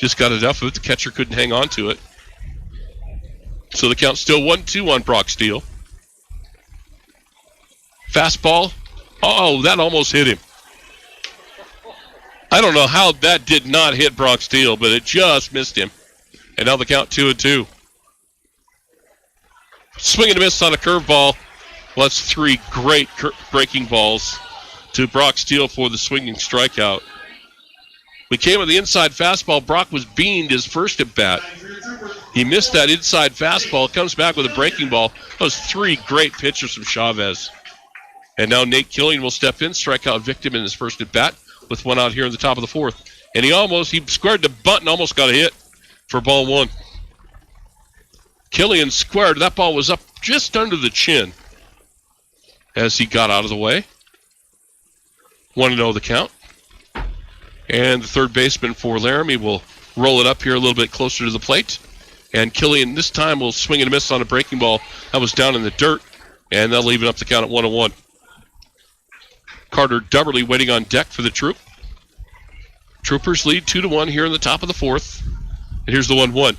Just got enough of it. The catcher couldn't hang on to it. So the count's still 1-2 on Brock Steele. Fastball. Oh, that almost hit him. I don't know how that did not hit Brock Steele, but it just missed him. And now the count 2-2. Swing and a miss on a curveball. Well, that's 3 great breaking balls to Brock Steele for the swinging strikeout. We came with the inside fastball. Brock was beamed his first at bat. He missed that inside fastball. Comes back with a breaking ball. Those 3 great pitches from Chavez. And now Nate Killian will step in, strikeout victim in his first at bat with one out here in the top of the fourth. And he squared the bunt and almost got a hit for ball one. Killian squared. That ball was up just under the chin as he got out of the way. 1-0 the count. And the third baseman for Laramie will roll it up here a little bit closer to the plate. And Killian this time will swing and a miss on a breaking ball that was down in the dirt. And they'll even up the count at 1-1. Carter Dubberly waiting on deck for the troop. Troopers lead 2-1 here in the top of the fourth. And here's the 1-1.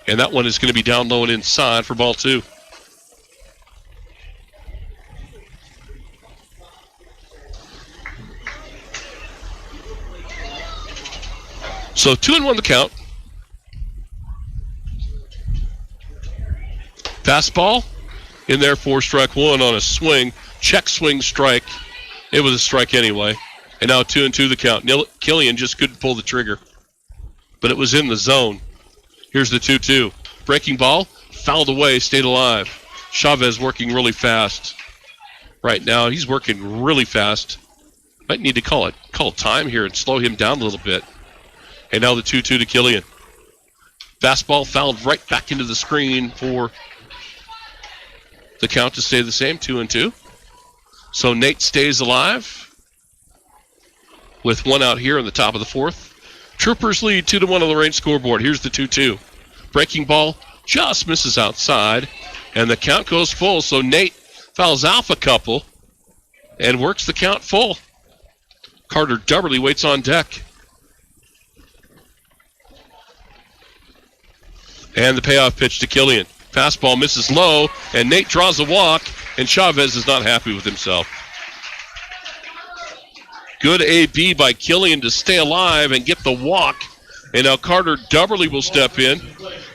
And that one is going to be down low and inside for ball 2. So 2-1 the count. Fastball in there for strike 1 on a swing. Check swing strike. It was a strike anyway. And now 2-2 the count. Killian just couldn't pull the trigger. But it was in the zone. Here's the 2-2. Breaking ball. Fouled away. Stayed alive. Chavez working really fast. Right now he's working really fast. Might need to call time here and slow him down a little bit. And now the 2-2 to Killian. Fastball fouled right back into the screen for the count to stay the same, 2-2. So Nate stays alive with 1 out here in the top of the fourth. Troopers lead 2-1 on the range scoreboard. Here's the 2-2. Breaking ball just misses outside, and the count goes full. So Nate fouls off a couple and works the count full. Carter Dubberly waits on deck. And the payoff pitch to Killian. Fastball misses low, and Nate draws a walk, and Chavez is not happy with himself. Good AB by Killian to stay alive and get the walk. And now Carter Dubberly will step in.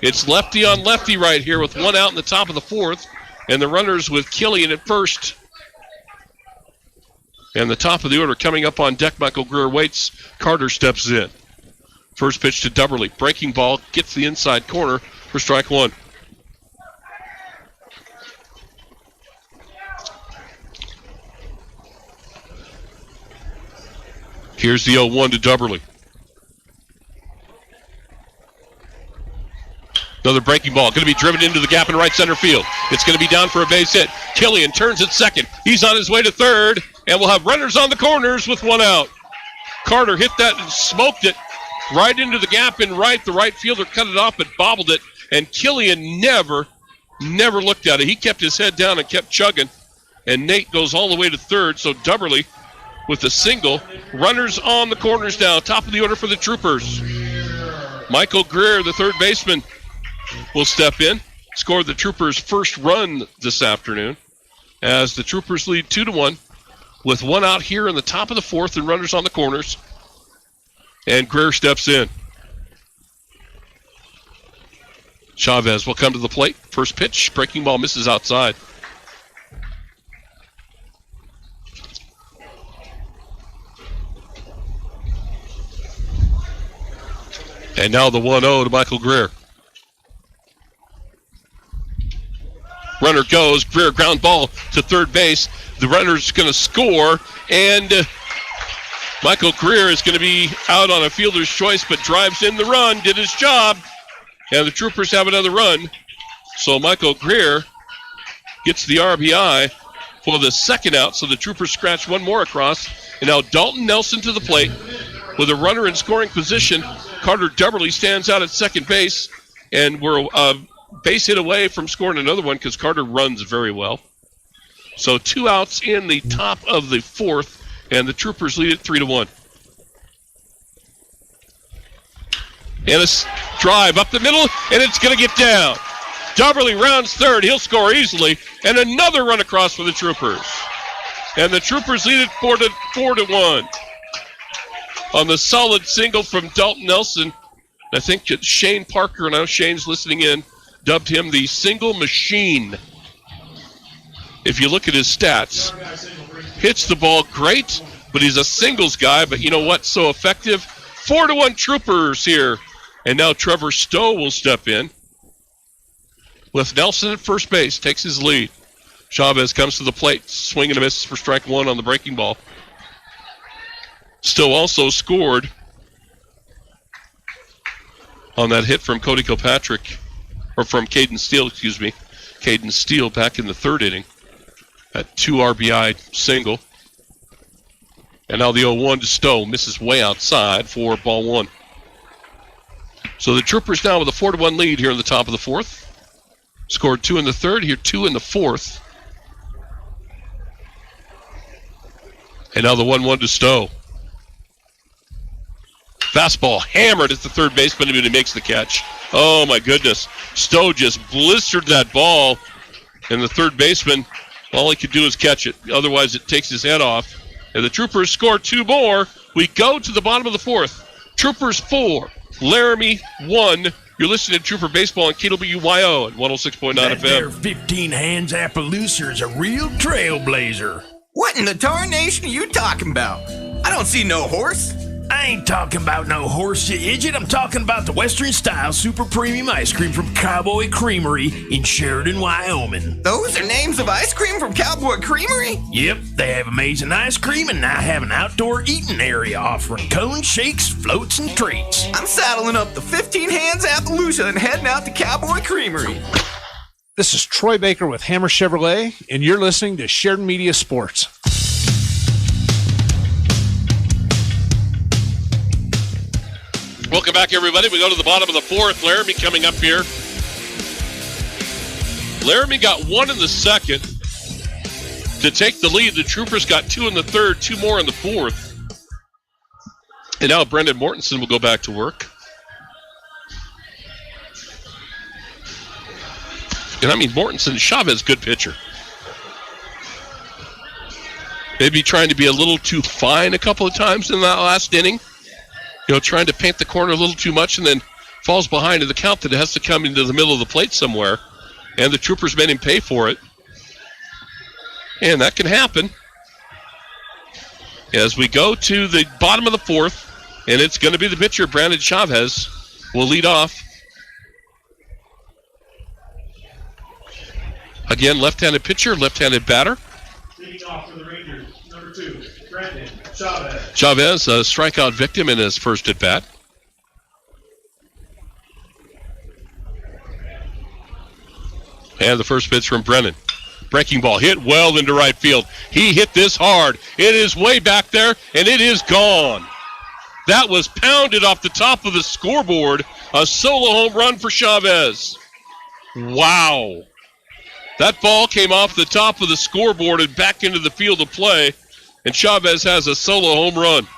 It's lefty on lefty right here with 1 out in the top of the fourth, and the runners with Killian at first. And the top of the order coming up on deck, Michael Greer waits. Carter steps in. First pitch to Dubberly. Breaking ball gets the inside corner for strike 1. Here's the 0-1 to Dubberly. Another breaking ball. Going to be driven into the gap in right center field. It's going to be down for a base hit. Killian turns at second. He's on his way to third. And we'll have runners on the corners with 1 out. Carter hit that and smoked it right into the gap in right. The right fielder cut it off but bobbled it. And Killian never looked at it. He kept his head down and kept chugging. And Nate goes all the way to third. So Dubberly with a single. Runners on the corners now. Top of the order for the Troopers. Michael Greer, the third baseman, will step in. Scored the Troopers' first run this afternoon as the Troopers lead 2-1 with 1 out here in the top of the fourth and runners on the corners. And Greer steps in. Chavez will come to the plate. First pitch. Breaking ball misses outside. And now the 1-0 to Michael Greer. Runner goes. Greer ground ball to third base. The runner's going to score, and Michael Greer is going to be out on a fielder's choice, but drives in the run, did his job, and the Troopers have another run. So Michael Greer gets the RBI for the second out, so the Troopers scratch 1 more across, and now Dalton Nelson to the plate with a runner in scoring position. Carter Dubberly stands out at second base, and we're base hit away from scoring another one because Carter runs very well. So 2 outs in the top of the fourth, and the Troopers lead it 3-1. And a drive up the middle, and it's going to get down. Dubberly rounds third. He'll score easily, and another run across for the Troopers. And the Troopers lead it 4-1. On the solid single from Dalton Nelson, I think Shane Parker, and I know Shane's listening in, dubbed him the single machine. If you look at his stats, hits the ball great, but he's a singles guy. But you know what? So effective. 4-1 Troopers here. And now Trevor Stowe will step in with Nelson at first base, takes his lead. Chavez comes to the plate, swing and a miss for strike 1 on the breaking ball. Stowe also scored on that hit from Cody Kilpatrick, or from Caden Steele, excuse me. Caden Steele back in the third inning. That 2 RBI single. And now the 0-1 to Stowe. Misses way outside for ball 1. So the Troopers now with a 4-1 lead here in the top of the fourth. Scored 2 in the third, here 2 in the fourth. And now the 1-1 to Stowe. Fastball hammered at the third baseman, and he makes the catch. Oh, my goodness. Stowe just blistered that ball, and the third baseman, all he could do is catch it. Otherwise, it takes his head off. And the Troopers score 2 more. We go to the bottom of the 4th. Troopers 4, Laramie 1. You're listening to Trooper Baseball on KWYO at 106.9 that FM. There 15 Hands Appaloosa is a real trailblazer. What in the tarnation are you talking about? I don't see no horse. I ain't talking about no horse, you idiot. I'm talking about the Western Style Super Premium Ice Cream from Cowboy Creamery in Sheridan, Wyoming. Those are names of ice cream from Cowboy Creamery? Yep, they have amazing ice cream and now have an outdoor eating area offering cones, shakes, floats, and treats. I'm saddling up the 15 Hands Appaloosa and heading out to Cowboy Creamery. This is Troy Baker with Hammer Chevrolet, and you're listening to Sheridan Media Sports. Welcome back, everybody. We go to the bottom of the 4th. Laramie coming up here. Laramie got 1 in the 2nd to take the lead. The Troopers got 2 in the 3rd, 2 more in the 4th. And now Brendan Mortensen will go back to work. And I mean, Mortensen, Chavez, good pitcher. Maybe trying to be a little too fine a couple of times in that last inning. You know, trying to paint the corner a little too much and then falls behind in the count that it has to come into the middle of the plate somewhere. And the Troopers made him pay for it. And that can happen. As we go to the bottom of the 4th, and it's going to be the pitcher, Brandon Chavez, will lead off. Again, left-handed pitcher, left-handed batter. Leading off for the Rangers, number 2, Brandon Chavez. Chavez, a strikeout victim in his first at-bat. And the first pitch from Brennan. Breaking ball hit well into right field. He hit this hard. It is way back there, and it is gone. That was pounded off the top of the scoreboard. A solo home run for Chavez. Wow. That ball came off the top of the scoreboard and back into the field of play, and Chavez has a solo home run.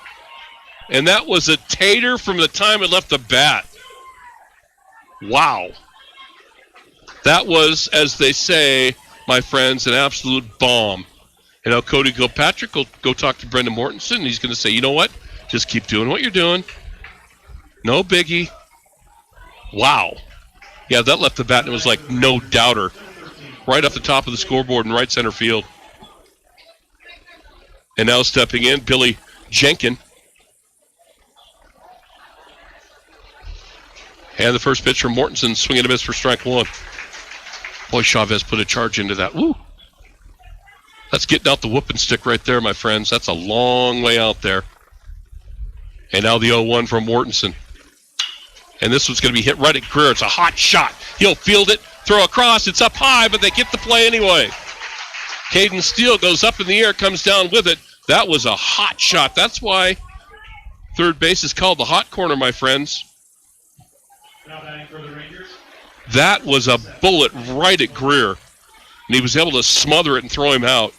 And that was a tater from the time it left the bat. Wow. That was, as they say, my friends, an absolute bomb. And now Cody Gilpatrick will go talk to Brendan Mortensen, and he's going to say, you know what? Just keep doing what you're doing. No biggie. Wow. Yeah, that left the bat, and it was like no doubter. Right off the top of the scoreboard in right center field. And now stepping in, Billy Jenkin. And the first pitch from Mortensen, swing and a miss for strike 1. Boy, Chavez put a charge into that. Woo! That's getting out the whooping stick right there, my friends. That's a long way out there. And now the 0-1 from Mortensen. And this one's going to be hit right at Greer. It's a hot shot. He'll field it, throw across. It's up high, but they get the play anyway. Caden Steele goes up in the air, comes down with it. That was a hot shot. That's why third base is called the hot corner, my friends. Now batting for the Rangers. That was a bullet right at Greer. And he was able to smother it and throw him out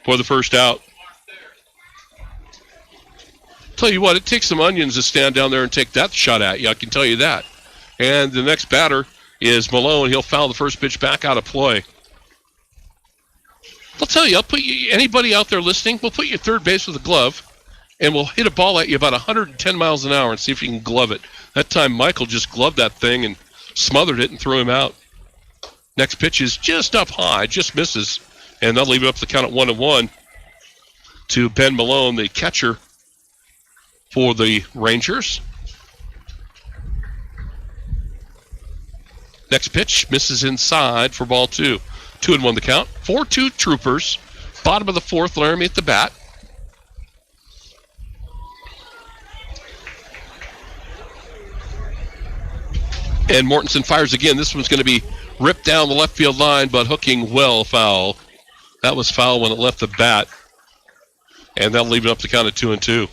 for the first out. Tell you what, it takes some onions to stand down there and take that shot at you, I can tell you that. And the next batter is Malone. He'll foul the first pitch back out of play. I'll tell you, anybody out there listening, we'll put you at third base with a glove, and we'll hit a ball at you about 110 miles an hour and see if you can glove it. That time, Michael just gloved that thing and smothered it and threw him out. Next pitch is just up high, just misses, and they'll leave it up to the count at 1-1 to Ben Malone, the catcher for the Rangers. Next pitch misses inside for ball 2. 2-1 the count. 4-2 Troopers. Bottom of the 4th, Laramie at the bat. And Mortensen fires again. This one's going to be ripped down the left field line, but hooking well foul. That was foul when it left the bat. And that'll leave it up to count at 2-2.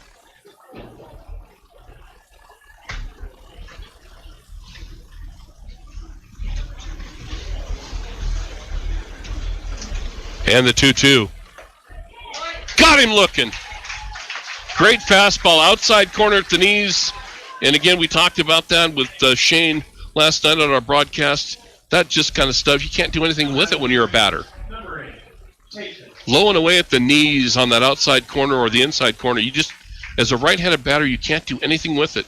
And the 2-2. Got Got him looking. Great fastball, outside corner at the knees. And again, we talked about that with Shane last night on our broadcast. That just kind of stuff, you can't do anything with it when you're a batter. Low and away at the knees on that outside corner or the inside corner. You just, as a right-handed batter, you can't do anything with it.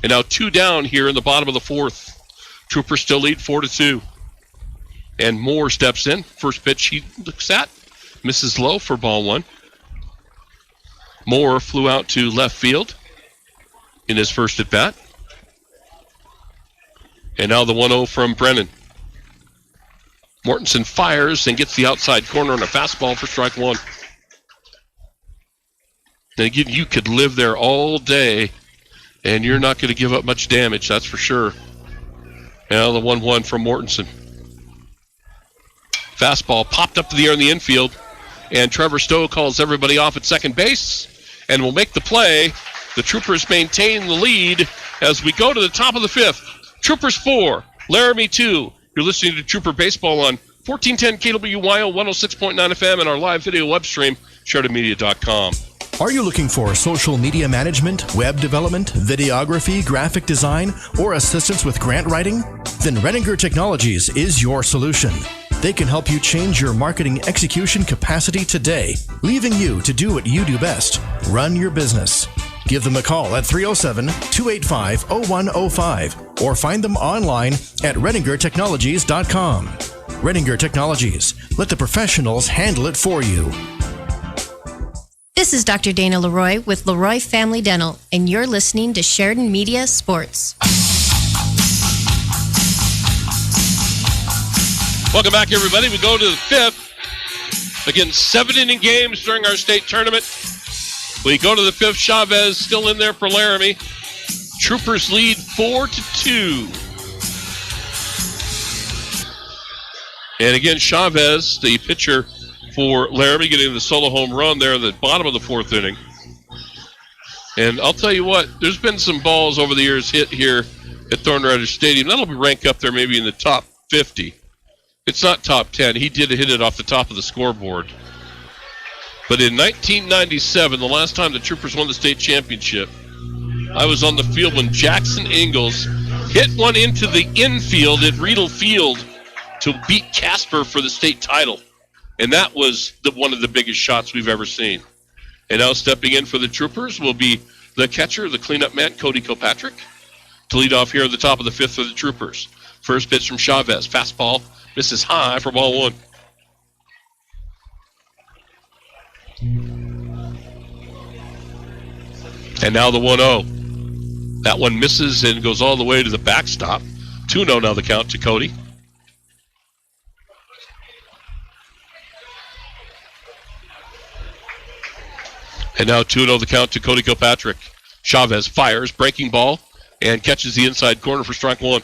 And now 2 down here in the bottom of the 4th. Troopers still lead 4-2. And Moore steps in. First pitch he looks at. Misses low for ball 1. Moore flew out to left field in his first at bat. And now the 1-0 from Brennan. Mortensen fires and gets the outside corner on a fastball for strike 1. And again, you could live there all day and you're not going to give up much damage, that's for sure. Now the 1-1 from Mortensen. Fastball popped up to the air in the infield, and Trevor Stowe calls everybody off at second base and will make the play. The Troopers maintain the lead as we go to the top of the 5th. Troopers 4, Laramie 2. You're listening to Trooper Baseball on 1410 KWYO 106.9 FM and our live video web stream, SheridanMedia.com. Are you looking for social media management, web development, videography, graphic design, or assistance with grant writing? Then Redinger Technologies is your solution. They can help you change your marketing execution capacity today, leaving you to do what you do best, run your business. Give them a call at 307-285-0105 or find them online at redingertechnologies.com. Redinger Technologies. Let the professionals handle it for you. This is Dr. Dana Leroy with Leroy Family Dental, and you're listening to Sheridan Media Sports. Welcome back, everybody. We go to the 5th. Again, 7-inning games during our state tournament. We go to the 5th. Chavez still in there for Laramie. Troopers lead 4-2. And again, Chavez, the pitcher for Laramie, getting the solo home run there at the bottom of the 4th inning. And I'll tell you what, there's been some balls over the years hit here at Thorn Rider Stadium. That'll rank up there maybe in the top 50. It's not top 10. He did hit it off the top of the scoreboard. But in 1997, the last time the Troopers won the state championship, I was on the field when Jackson Ingalls hit one into the infield at Riedel Field to beat Casper for the state title. And that was one of the biggest shots we've ever seen. And now stepping in for the Troopers will be the catcher, the cleanup man, Cody Kilpatrick, to lead off here at the top of the 5th for the Troopers. First pitch from Chavez. Fastball misses high for ball 1. And now the 1-0. That one misses and goes all the way to the backstop. 2-0 now the count to Cody. And now 2-0 the count to Cody Kilpatrick. Chavez fires, breaking ball, and catches the inside corner for strike 1.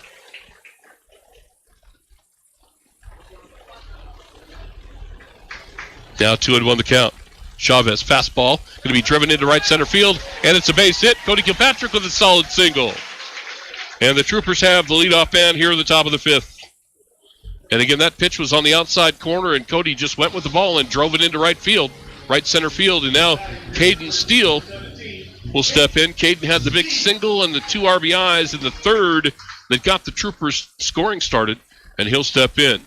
Now 2-1 the count. Chavez, fastball, going to be driven into right center field, and it's a base hit. Cody Kilpatrick with a solid single. And the Troopers have the leadoff man here at the top of the 5th. And again, that pitch was on the outside corner, and Cody just went with the ball and drove it into right field. Right center field, and now Caden Steele will step in. Caden had the big single and the 2 RBIs in the 3rd that got the Troopers scoring started, and he'll step in.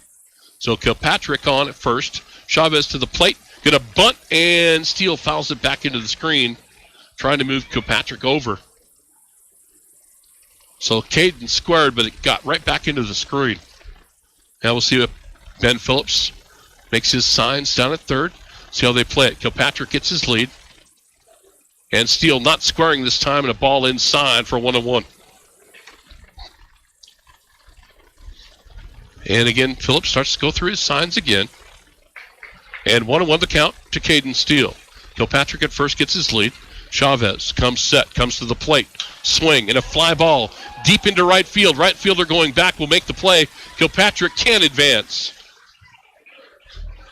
So Kilpatrick on at first. Chavez to the plate, gonna bunt, and Steele fouls it back into the screen, trying to move Kilpatrick over. So Caden squared, but it got right back into the screen. Now we'll see if Ben Phillips makes his signs down at 3rd. See how they play it. Kilpatrick gets his lead. And Steele not squaring this time, and a ball inside for 1-1. And again, Phillips starts to go through his signs again. And 1-1 the count to Caden Steele. Kilpatrick at first gets his lead. Chavez comes set, comes to the plate. Swing and a fly ball deep into right field. Right fielder going back will make the play. Kilpatrick can advance.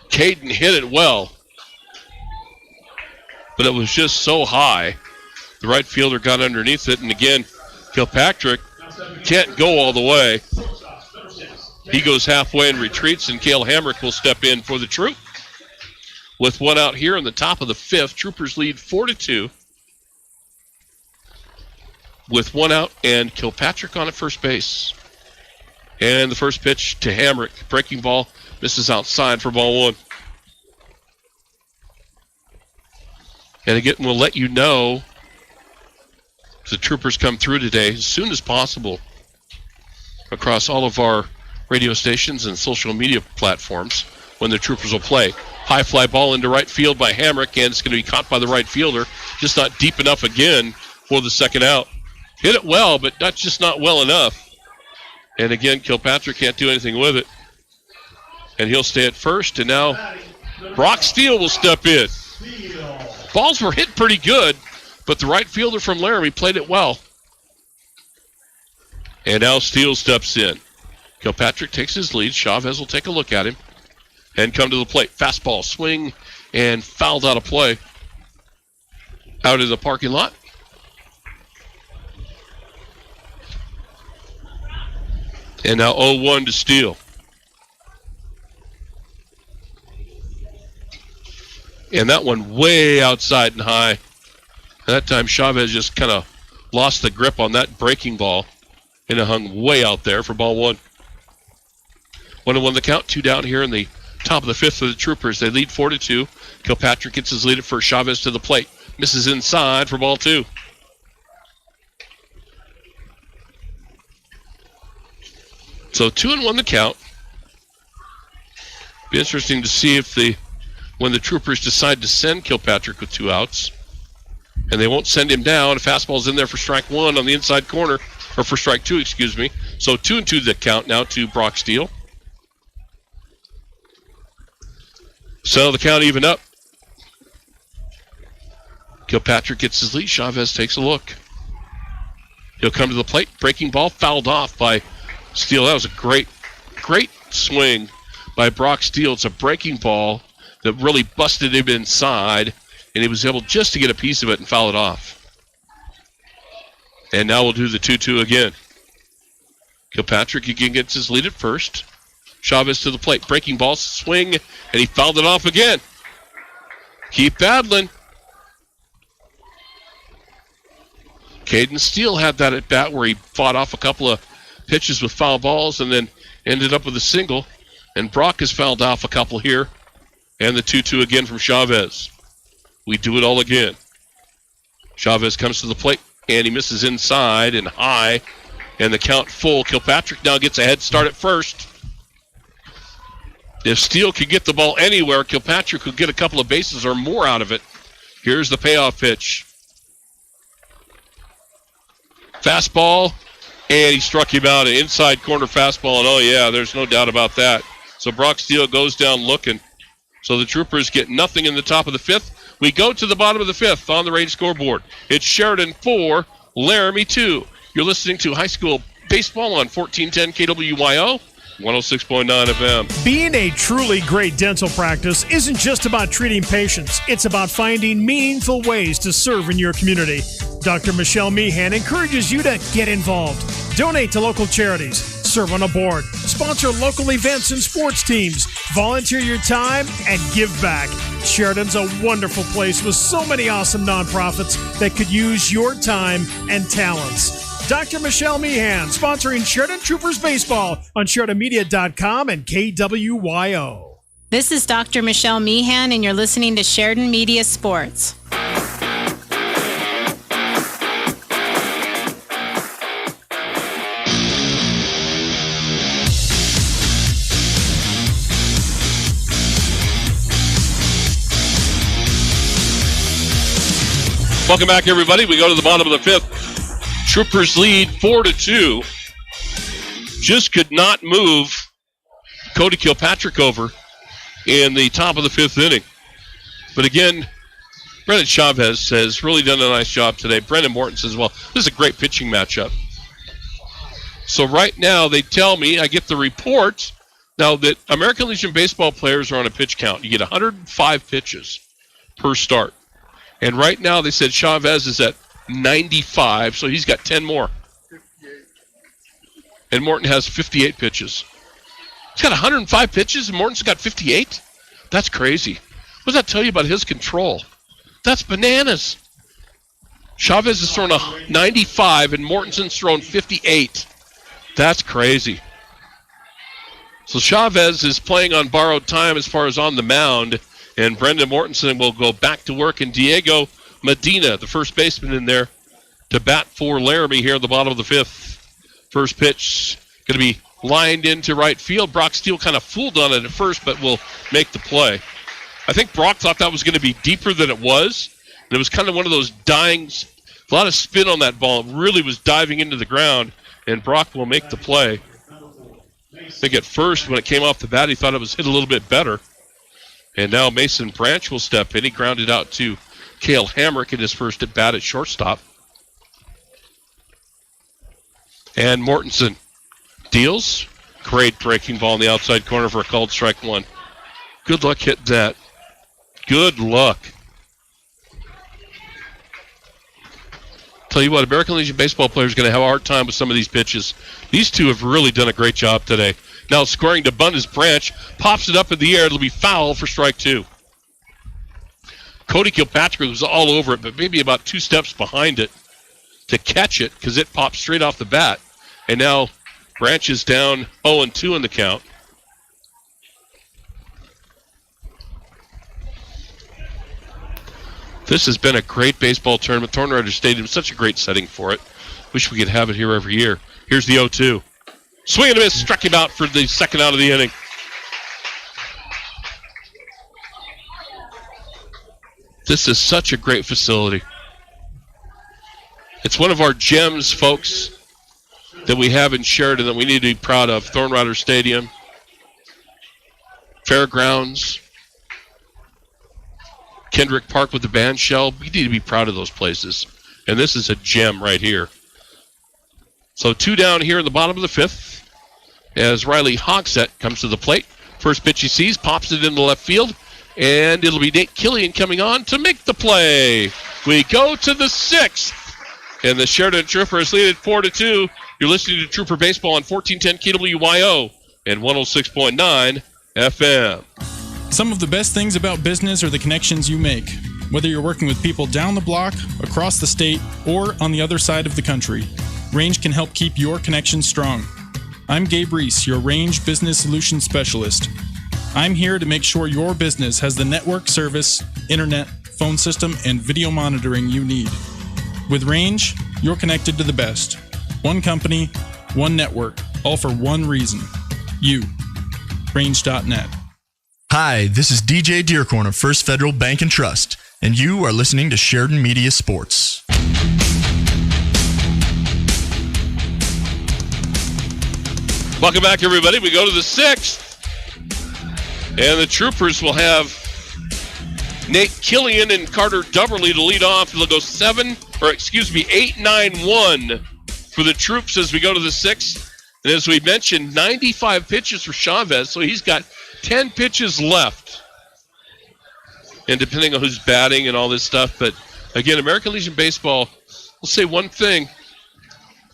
Caden hit it well, but it was just so high. The right fielder got underneath it, and again, Kilpatrick can't go all the way. He goes halfway and retreats, and Cale Hamrick will step in for the Troop. with one out here in the top of the fifth. Troopers lead 4-2 with one out, and Kilpatrick on at first base. And the first pitch to Hamrick. Breaking ball misses outside for ball one. And again, we'll let you know if the Troopers come through today as soon as possible across all of our radio stations and social media platforms when the Troopers will play. High fly ball into right field by Hamrick, and it's going to be caught by the right fielder. Just not deep enough again for the second out. Hit it well, but that's just not well enough. And again, Kilpatrick can't do anything with it. And he'll stay at first, and now Brock Steele will step in. Balls were hit pretty good, but the right fielder from Laramie played it well. And now Steele steps in. Kilpatrick takes his lead. Chavez will take a look at him and come to the plate. Fastball, swing, and fouled out of play. Out in the parking lot. And now 0-1 to Steele. And that one way outside and high. That time Chavez just kind of lost the grip on that breaking ball. And it hung way out there for ball one. 1-1 the count, 2 down here in the top of the fifth for the Troopers. They lead 4-2. Kilpatrick gets his lead at first. Chavez to the plate. Misses inside for ball two. So 2-1 the count. Be interesting to see if when the Troopers decide to send Kilpatrick with 2 outs, and they won't send him down. A fastball's in there for strike 1 on the inside corner, or for strike 2, excuse me. So 2-2 the count now to Brock Steele. So the count even up. Kilpatrick gets his lead. Chavez takes a look. He'll come to the plate. Breaking ball fouled off by Steele. That was a great swing by Brock Steele. It's a breaking ball that really busted him inside, and he was able just to get a piece of it and foul it off. And now we'll do the 2-2 again. Kilpatrick again gets his lead at first. Chavez to the plate. Breaking ball, swing, and he fouled it off again. Keep battling. Caden Steele had that at bat where he fought off a couple of pitches with foul balls and then ended up with a single. And Brock has fouled off a couple here. And the 2-2 again from Chavez. We do it all again. Chavez comes to the plate, and he misses inside and high. And the count full. Kilpatrick now gets a head start at first. If Steele could get the ball anywhere, Kilpatrick could get a couple of bases or more out of it. Here's the payoff pitch. Fastball, and he struck him out. An inside corner fastball, and oh yeah, there's no doubt about that. So Brock Steele goes down looking. So the Troopers get nothing in the top of the fifth. We go to the bottom of the fifth on the range scoreboard. It's Sheridan 4, Laramie 2. You're listening to high school baseball on 1410 KWYO. 106.9 FM. Being a truly great dental practice isn't just about treating patients. It's about finding meaningful ways to serve in your community. Dr. Michelle Meehan encourages you to get involved. Donate to local charities. Serve on a board. Sponsor local events and sports teams. Volunteer your time and give back. Sheridan's a wonderful place with so many awesome nonprofits that could use your time and talents. Dr. Michelle Meehan, sponsoring Sheridan Troopers Baseball on SheridanMedia.com and KWYO. This is Dr. Michelle Meehan, and you're listening to Sheridan Media Sports. Welcome back, everybody. We go to the bottom of the fifth. Troopers lead 4-2. Just could not move Cody Kilpatrick over in the top of the fifth inning. But again, Brendan Chavez has really done a nice job today. Brendan Morton says, well, this is a great pitching matchup. So right now they tell me, I get the report now that American Legion baseball players are on a pitch count. You get 105 pitches per start. And right now they said Chavez is at 95, so he's got 10 more. And Morton has 58 pitches. He's got 105 pitches, and Morton's got 58? That's crazy. What does that tell you about his control? That's bananas. Chavez has thrown a 95 and Mortenson's thrown 58. That's crazy. So Chavez is playing on borrowed time as far as on the mound, and Brendan Mortensen will go back to work, and Diego Medina, the first baseman in there, to bat for Laramie here at the bottom of the fifth. First pitch going to be lined into right field. Brock Steele kind of fooled on it at first, but will make the play. I think Brock thought that was going to be deeper than it was, and it was kind of one of those dying, a lot of spin on that ball. It really was diving into the ground, and Brock will make the play. I think at first when it came off the bat, he thought it was hit a little bit better. And now Mason Branch will step in. He grounded out to Cale Hamrick in his first at bat at shortstop. And Mortensen deals. Great breaking ball in the outside corner for a called strike one. Good luck hitting that. Good luck. Tell you what, American Legion baseball players are going to have a hard time with some of these pitches. These two have really done a great job today. Now scoring to bunt is Branch. Pops it up in the air. It'll be foul for strike two. Cody Kilpatrick was all over it, but maybe about 2 steps behind it to catch it because it popped straight off the bat. And now Branch is down 0-2 in the count. This has been a great baseball tournament. Thorn Rider Stadium is such a great setting for it. Wish we could have it here every year. Here's the 0-2. Swing and a miss. Struck him out for the second out of the inning. This is such a great facility. It's one of our gems, folks, that we have in Sheridan that we need to be proud of. Thorn Rider Stadium, Fairgrounds, Kendrick Park with the band shell. We need to be proud of those places. And this is a gem right here. So 2 down here in the bottom of the fifth as Riley Hogsett comes to the plate. First pitch he sees, pops it into left field, and it'll be Nate Killian coming on to make the play. We go to the 6th, and the Sheridan Troopers lead it 4-2. You're listening to Trooper Baseball on 1410 KWYO and 106.9 FM. Some of the best things about business are the connections you make. Whether you're working with people down the block, across the state, or on the other side of the country, Range can help keep your connections strong. I'm Gabe Reese, your Range Business Solutions Specialist. I'm here to make sure your business has the network service, internet, phone system, and video monitoring you need. With Range, you're connected to the best. One company, one network, all for one reason. You. Range.net. Hi, this is DJ Dearcorn of First Federal Bank and Trust, and you are listening to Sheridan Media Sports. Welcome back, everybody. We go to the 6th, and the Troopers will have Nate Killian and Carter Dubberly to lead off. They'll go 8-9-1 for the Troops as we go to the 6th. And as we mentioned, 95 pitches for Chavez, so he's got 10 pitches left. And depending on who's batting and all this stuff. But, again, American Legion Baseball, we'll say one thing.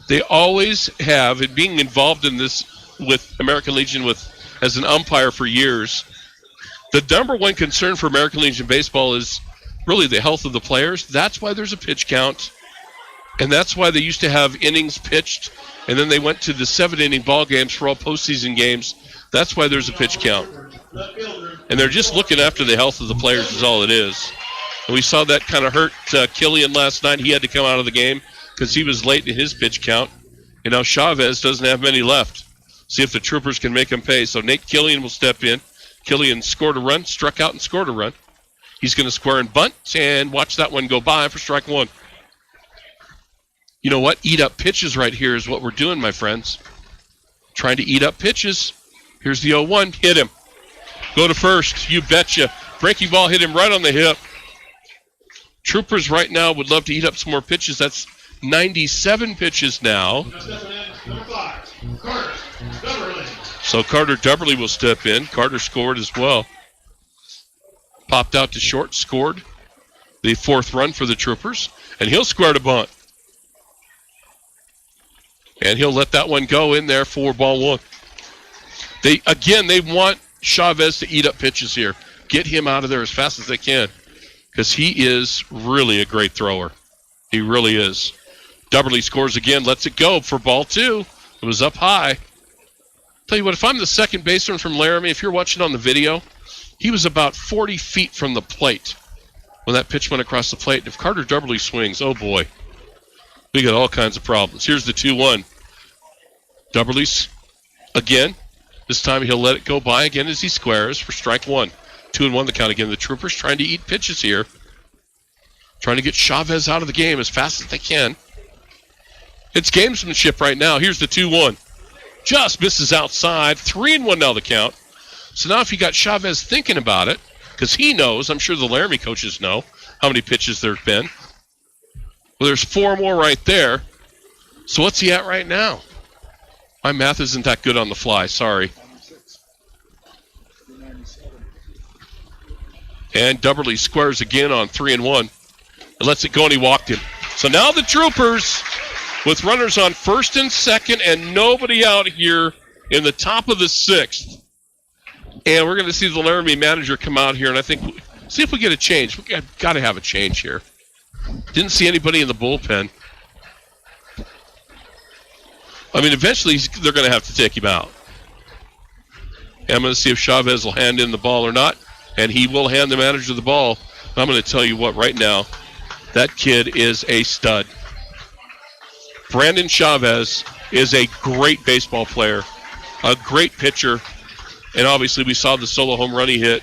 They always have, and being involved in this with American Legion as an umpire for years, the number one concern for American Legion Baseball is really the health of the players. That's why there's a pitch count. And that's why they used to have innings pitched. And then they went to the 7-inning ball games for all postseason games. That's why there's a pitch count. And they're just looking after the health of the players is all it is. And we saw that kind of hurt Killian last night. He had to come out of the game because he was late in his pitch count. And now Chavez doesn't have many left. See if the Troopers can make him pay. So Nate Killian will step in. Killian scored a run, struck out and scored a run. He's going to square and bunt and watch that one go by for strike one. You know what? Eat up pitches right here is what we're doing, my friends. Trying to eat up pitches. Here's the 0-1. Hit him. Go to first. You betcha. Breaking ball hit him right on the hip. Troopers right now would love to eat up some more pitches. That's 97 pitches now. So Carter Dubberly will step in. Carter scored as well. Popped out to short, scored the 4th run for the Troopers, and he'll square to bunt. And he'll let that one go in there for ball 1. They want Chavez to eat up pitches here. get him out of there as fast as they can because he is really a great thrower. He really is. Dubberly scores again, lets it go for ball 2. It was up high. Tell you what, if I'm the second baseman from Laramie, if you're watching on the video, he was about 40 feet from the plate when that pitch went across the plate. If Carter Dubberly swings, oh boy, we got all kinds of problems. Here's the 2-1. Dubberly's again. This time he'll let it go by again as he squares for strike 1. 2-1 the count again. The Troopers trying to eat pitches here. Trying to get Chavez out of the game as fast as they can. It's gamesmanship right now. Here's the 2-1. Just misses outside. 3-1 now the count. So now if you got Chavez thinking about it, because he knows, I'm sure the Laramie coaches know how many pitches there's been. Well, there's 4 more right there. So what's he at right now? My math isn't that good on the fly. Sorry. And Dubberly squares again on 3-1. And lets it go, and he walked him. So now the Troopers, with runners on first and second and nobody out here in the top of the 6th. And we're going to see the Laramie manager come out here, and I think, see if we get a change. We've got to have a change here. Didn't see anybody in the bullpen. I mean, eventually they're going to have to take him out. And I'm going to see if Chavez will hand in the ball or not, and he will hand the manager the ball. I'm going to tell you what, right now, that kid is a stud. Brandon Chavez is a great baseball player, a great pitcher, and obviously we saw the solo home run he hit.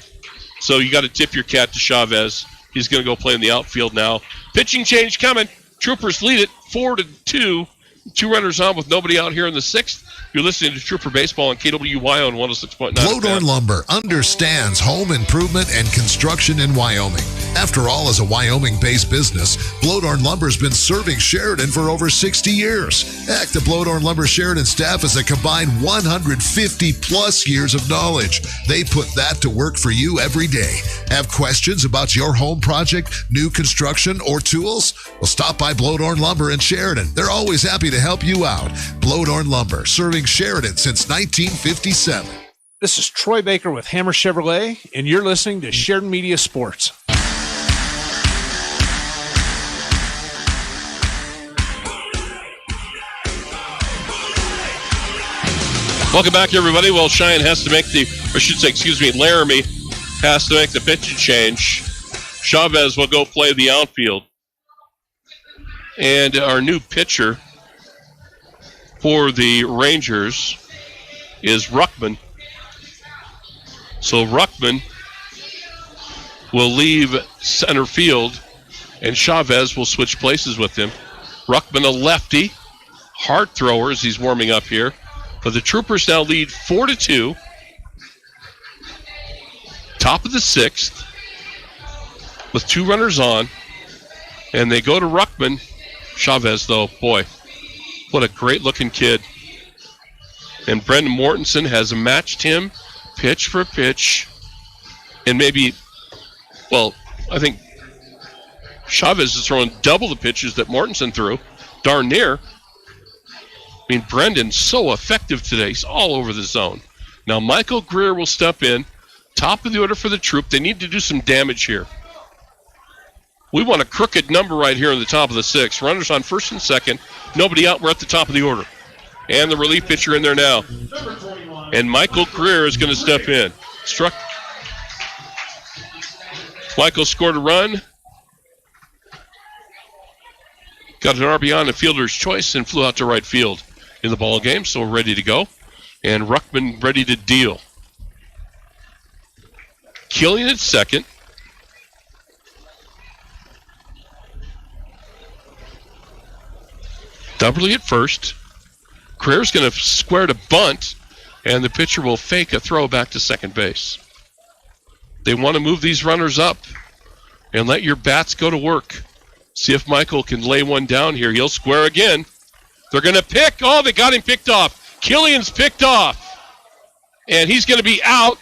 So you got to tip your cap to Chavez. He's going to go play in the outfield now. Pitching change coming. Troopers lead it 4-2. 2 runners on with nobody out here in the 6th. You're listening to Trooper Baseball on KWY on 106.9. Blodorn Lumber understands home improvement and construction in Wyoming. After all, as a Wyoming-based business, Blodorn Lumber's been serving Sheridan for over 60 years. Heck, the Blodorn Lumber Sheridan staff has a combined 150-plus years of knowledge. They put that to work for you every day. Have questions about your home project, new construction, or tools? Well, stop by Blodorn Lumber in Sheridan. They're always happy to help you out. Blodorn Lumber, serving Sheridan since 1957. This is Troy Baker with Hammer Chevrolet, and you're listening to Sheridan Media Sports. Welcome back, everybody. Well, Cheyenne has to make Laramie has to make the pitching change. Chavez will go play the outfield. And our new pitcher for the Rangers is Ruckman. So Ruckman will leave center field, and Chavez will switch places with him. Ruckman, a lefty, hard thrower as he's warming up here. But the Troopers now lead 4-2. Top of the 6th with 2 runners on. And they go to Ruckman. Chavez, though, boy, what a great-looking kid. And Brendan Mortensen has matched him pitch for pitch. And maybe, well, I think Chavez is throwing double the pitches that Mortensen threw. Darn near. I mean, Brendan's so effective today. He's all over the zone. Now, Michael Greer will step in. Top of the order for the Troop. They need to do some damage here. We want a crooked number right here in the top of the 6th. Runners on first and second. Nobody out. We're at the top of the order. And the relief pitcher in there now. And Michael Greer is going to step in. Michael scored a run. Got an RBI on the fielder's choice and flew out to right field in the ball game, so we're ready to go. And Ruckman ready to deal. Killian at second. Dubberly at first. Greer's going to square to bunt, and the pitcher will fake a throw back to second base. They want to move these runners up and let your bats go to work. See if Michael can lay one down here. He'll square again. They're going to pick. Oh, they got him picked off. Killian's picked off. And he's going to be out.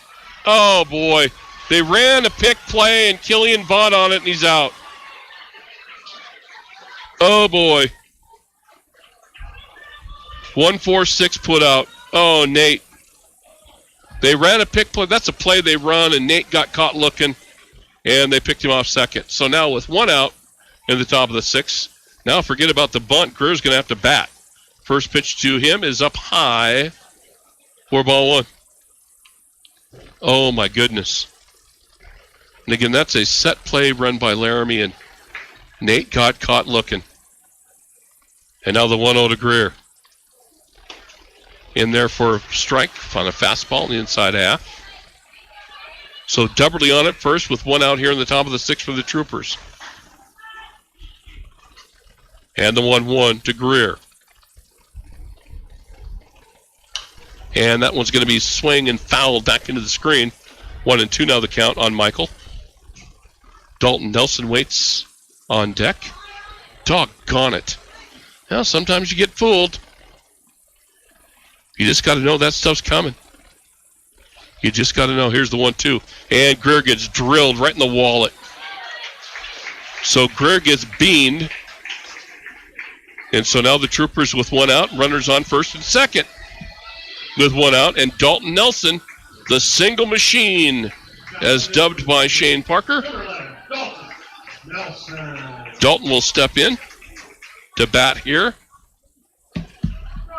Oh, boy. They ran a pick play, and Killian bought on it, and he's out. Oh, boy. 1-4-6 put out. Oh, Nate. They ran a pick play. That's a play they run, and Nate got caught looking, and they picked him off second. So now with 1 out in the top of the 6th, now forget about the bunt. Greer's going to have to bat. First pitch to him is up high for ball 1. Oh, my goodness. And again, that's a set play run by Laramie, and Nate got caught looking. And now the 1-0 to Greer. In there for a strike on a fastball in the inside half. So Dubberly on it first with 1 out here in the top of the 6th for the Troopers. And the 1-1 to Greer. And that one's going to be swing and foul back into the screen. 1-2 now the count on Michael. Dalton Nelson waits on deck. Doggone it. Well, sometimes you get fooled. You just got to know that stuff's coming. You just got to know. Here's the 1-2. And Greer gets drilled right in the wallet. So Greer gets beamed. And so now the Troopers with 1 out. Runners on first and second with 1 out. And Dalton Nelson, the single machine, as dubbed by Shane Parker. Dalton will step in to bat here.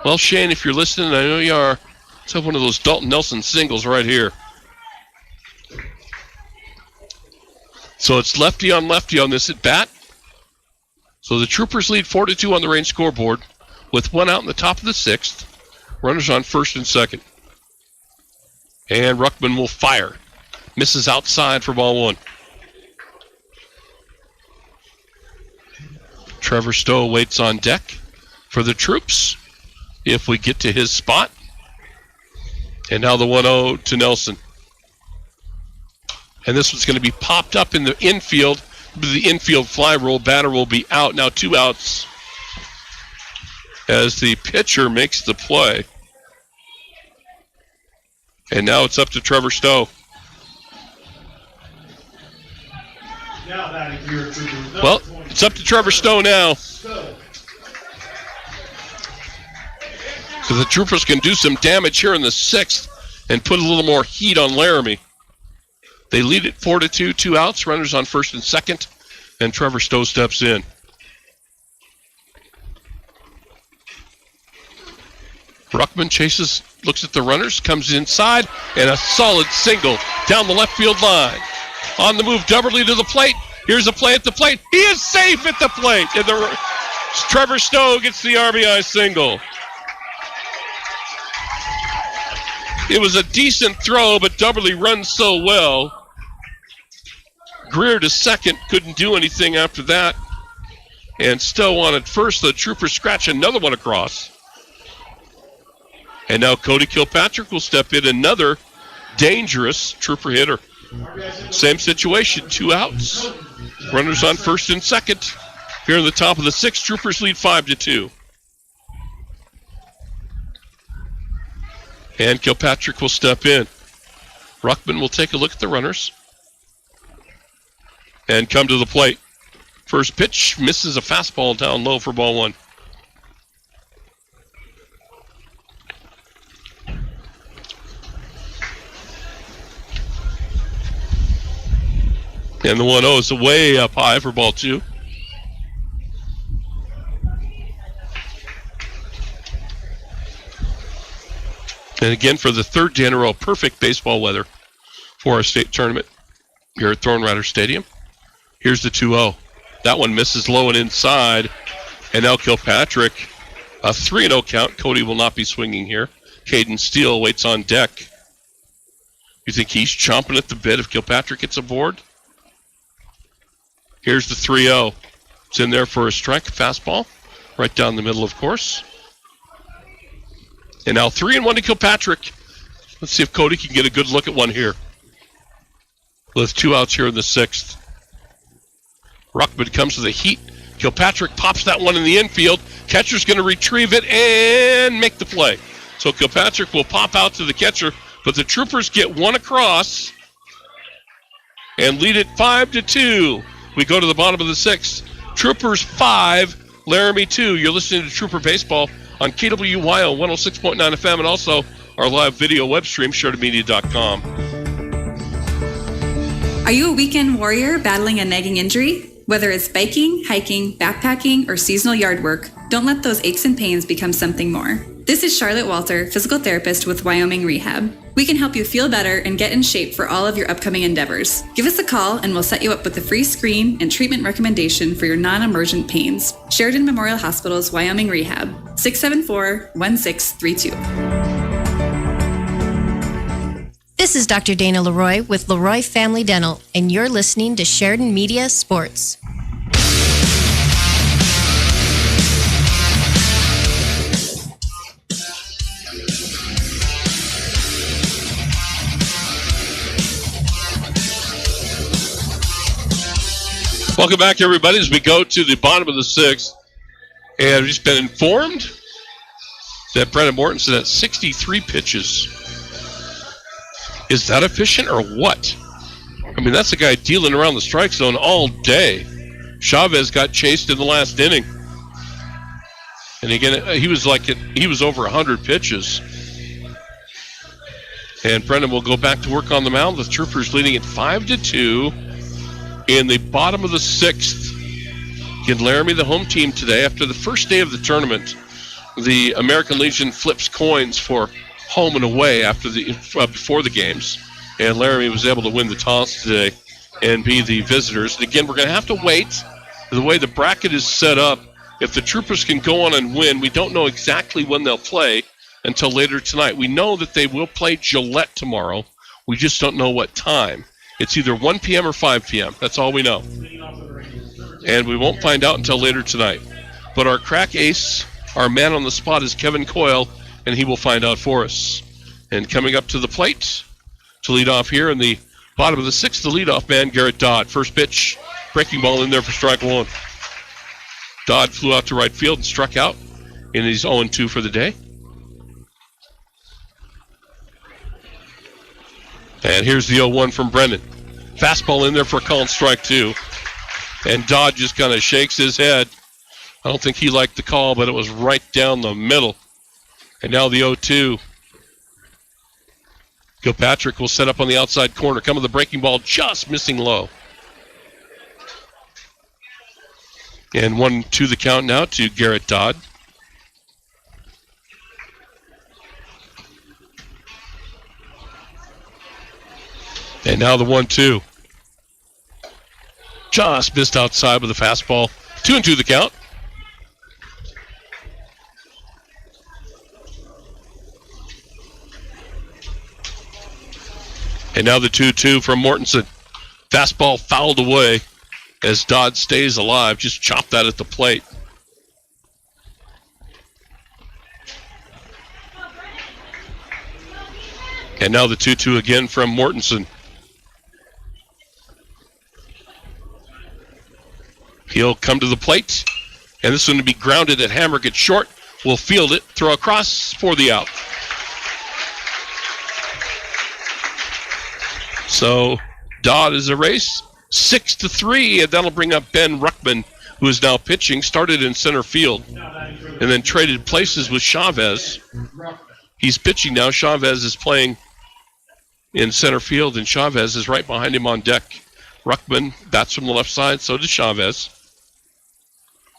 Well, Shane, if you're listening, I know you are, let's have one of those Dalton Nelson singles right here. So it's lefty on this at bat. So the Troopers lead 4-2 on the range scoreboard with 1 out in the top of the 6th. Runners on first and second. And Ruckman will fire. Misses outside for ball 1. Trevor Stowe waits on deck for the Troops if we get to his spot. And now the 1-0 to Nelson. And this one's going to be popped up in the infield. The infield fly roll. Batter will be out. Now 2 outs as the pitcher makes the play. And now it's up to Trevor Stowe. Well, it's up to Trevor Stowe now. So the Troopers can do some damage here in the 6th and put a little more heat on Laramie. They lead it 4-2, 2 outs, runners on first and second, and Trevor Stowe steps in. Ruckman chases, looks at the runners, comes inside, and a solid single down the left field line. On the move, Dubberly to the plate. Here's a play at the plate. He is safe at the plate. And Trevor Stowe gets the RBI single. It was a decent throw, but Dubberly runs so well. Greer to second, couldn't do anything after that. And Stowe on at first. The Troopers scratch another one across. And now Cody Kilpatrick will step in, another dangerous Trooper hitter. Same situation, 2 outs. Runners on first and second. Here in the top of the 6th, Troopers lead 5-2. And Kilpatrick will step in. Ruckman will take a look at the runners and come to the plate. First pitch misses a fastball down low for ball 1. And the 1-0 is way up high for ball 2. And again, for the 3rd day in a row, perfect baseball weather for our state tournament here at Thorn Rider Stadium. Here's the 2-0. That one misses low and inside. And now Kilpatrick, a 3-0 count. Cody will not be swinging here. Caden Steele waits on deck. You think he's chomping at the bit if Kilpatrick gets aboard? Here's the 3-0. It's in there for a strike, fastball. Right down the middle, of course. And now 3-1 to Kilpatrick. Let's see if Cody can get a good look at one here. With 2 outs here in the 6th. Ruckman comes to the heat. Kilpatrick pops that one in the infield. Catcher's going to retrieve it and make the play. So Kilpatrick will pop out to the catcher, but the Troopers get one across and lead it 5-2. We go to the bottom of the 6th. Troopers 5, Laramie 2. You're listening to Trooper Baseball on KWYO 106.9 FM and also our live video web stream, SheridanMedia.com. Are you a weekend warrior battling a nagging injury? Whether it's biking, hiking, backpacking, or seasonal yard work, don't let those aches and pains become something more. This is Charlotte Walter, physical therapist with Wyoming Rehab. We can help you feel better and get in shape for all of your upcoming endeavors. Give us a call and we'll set you up with a free screen and treatment recommendation for your non-emergent pains. Sheridan Memorial Hospital's Wyoming Rehab, 674-1632. This is Dr. Dana Leroy with Leroy Family Dental, and you're listening to Sheridan Media Sports. Welcome back, everybody, as we go to the bottom of the sixth. And we've just been informed that Brennan Mortensen at 63 pitches. Is that efficient or what? I mean, that's a guy dealing around the strike zone all day. Chavez got chased in the last inning. And again, he was over 100 pitches. And Brennan will go back to work on the mound. The Troopers leading at 5-2. In the bottom of the sixth, again, Laramie, the home team today. After the first day of the tournament, the American Legion flips coins for home and away before the games, and Laramie was able to win the toss today and be the visitors. And again, we're going to have to wait. The way the bracket is set up, if the Troopers can go on and win, we don't know exactly when they'll play until later tonight. We know that they will play Gillette tomorrow. We just don't know what time. It's either 1 p.m. or 5 p.m. That's all we know. And we won't find out until later tonight. But our crack ace, our man on the spot, is Kevin Coyle, and he will find out for us. And coming up to the plate to lead off here in the bottom of the sixth, the leadoff man, Garrett Dodd. First pitch, breaking ball in there for strike one. Dodd flew out to right field and struck out, and he's 0-2 for the day. And here's the 0-1 from Brendan. Fastball in there for a called strike two. And Dodd just kind of shakes his head. I don't think he liked the call, but it was right down the middle. And now the 0-2. Gilpatrick will set up on the outside corner. Coming the breaking ball, just missing low. And 1-2 the count now to Garrett Dodd. And now the 1-2. Just missed outside with a fastball. 2-2 the count. And now the 2-2 from Mortensen. Fastball fouled away as Dodd stays alive. Just chopped that at the plate. And now the 2-2 again from Mortensen. He'll come to the plate, and this one to be grounded at Hammer, gets short, will field it, throw across for the out. So Dodd is erased, 6-3, and that'll bring up Ben Ruckman, who is now pitching, started in center field, and then traded places with Chavez. He's pitching now. Chavez is playing in center field, and Chavez is right behind him on deck. Ruckman bats from the left side, so does Chavez.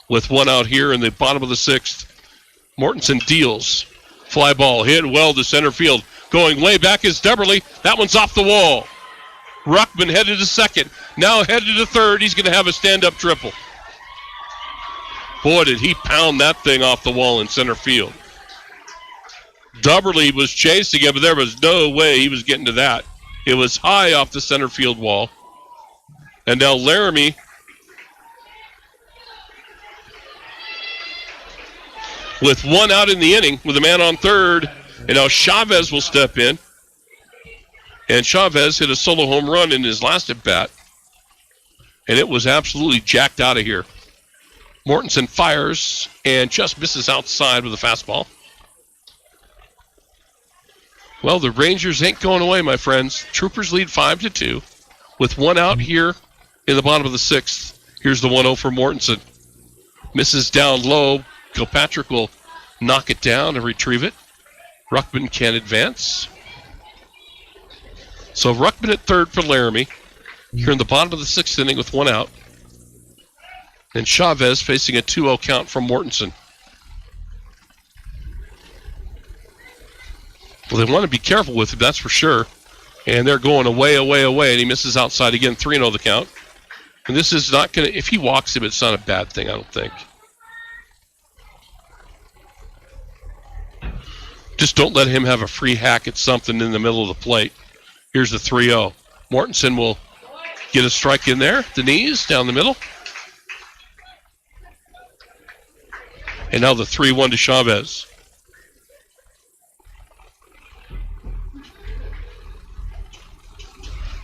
With one out here in the bottom of the sixth, Mortensen deals. Fly ball hit well to center field. Going way back is Deberly. That one's off the wall. Ruckman headed to second. Now headed to third. He's going to have a stand-up triple. Boy, did he pound that thing off the wall in center field. Deberly was chasing him, but there was no way he was getting to that. It was high off the center field wall. And now Laramie with one out in the inning with a man on third. And now Chavez will step in. And Chavez hit a solo home run in his last at-bat. And it was absolutely jacked out of here. Mortensen fires and just misses outside with a fastball. Well, the Rangers ain't going away, my friends. Troopers lead 5-2 with one out here in the bottom of the sixth. Here's the 1-0 for Mortensen. Misses down low. Kilpatrick will knock it down and retrieve it. Ruckman can advance. So Ruckman at third for Laramie. Here in the bottom of the 6th inning with 1 out. And Chavez facing a 2-0 count from Mortensen. Well, they want to be careful with him, that's for sure. And they're going away, and he misses outside again, 3-0 the count. And this is not going to, if he walks him, it's not a bad thing, I don't think. Just don't let him have a free hack at something in the middle of the plate. Here's the 3-0. Mortensen will get a strike in there, the knees, down the middle. And now the 3-1 to Chavez.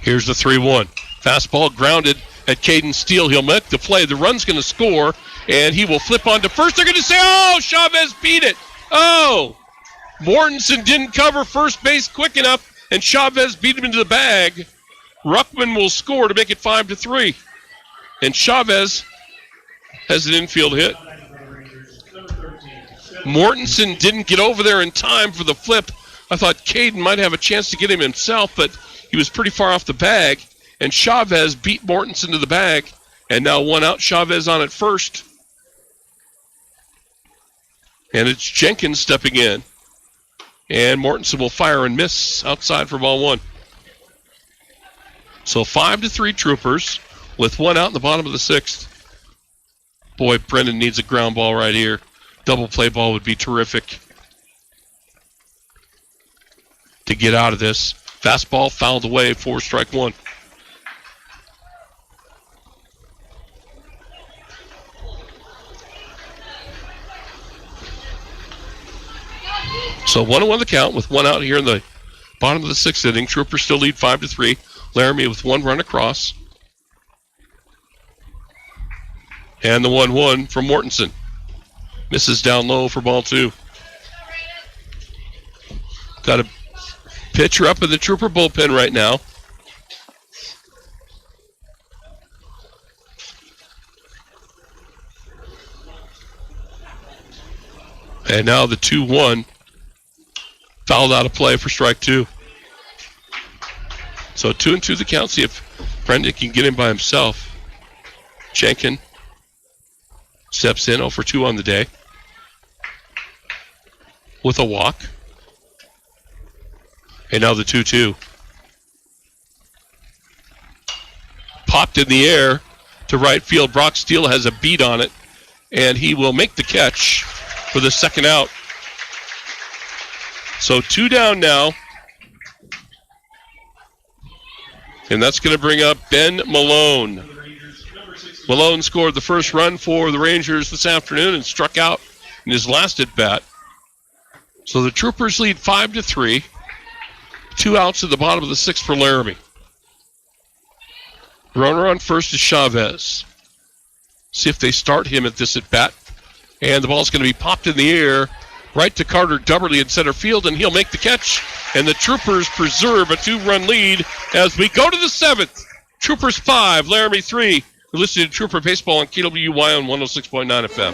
Here's the 3-1. Fastball grounded at Caden Steele. He'll make the play. The run's going to score, and he will flip on to first. They're going to say, oh, Chavez beat it. Oh, Mortensen didn't cover first base quick enough, and Chavez beat him into the bag. Ruckman will score to make it 5-3. And Chavez has an infield hit. Mortensen didn't get over there in time for the flip. I thought Caden might have a chance to get him himself, but he was pretty far off the bag, and Chavez beat Mortensen to the bag, and now 1 out, Chavez on at first. And it's Jenkins stepping in. And Mortensen will fire and miss outside for ball 1. So 5-3 Troopers with 1 out in the bottom of the 6th. Boy, Brendan needs a ground ball right here. Double play ball would be terrific to get out of this. Fastball fouled away for strike 1. So 1-1 the count with 1 out here in the bottom of the 6th inning. Troopers still lead 5-3. Laramie with 1 run across. And the 1-1 from Mortensen. Misses down low for ball 2. Got a pitcher up in the Trooper bullpen right now. And now the 2-1 fouled out of play for strike 2. So 2-2 the count. See if Brendan can get him by himself. Jenkins steps in 0-for-2 on the day with a walk. And now the 2-2. Popped in the air to right field. Brock Steele has a beat on it, and he will make the catch for the 2nd out. So 2 down now. And that's going to bring up Ben Malone. Malone scored the first run for the Rangers this afternoon and struck out in his last at-bat. So the Troopers lead 5-3. 2 outs at the bottom of the 6th for Laramie. Runner on first is Chavez. See if they start him at this at-bat. And the ball's going to be popped in the air right to Carter Dubberly in center field, and he'll make the catch. And the Troopers preserve a 2-run lead as we go to the 7th. Troopers 5, Laramie 3. You're listening to Trooper Baseball on KWY on 106.9 FM.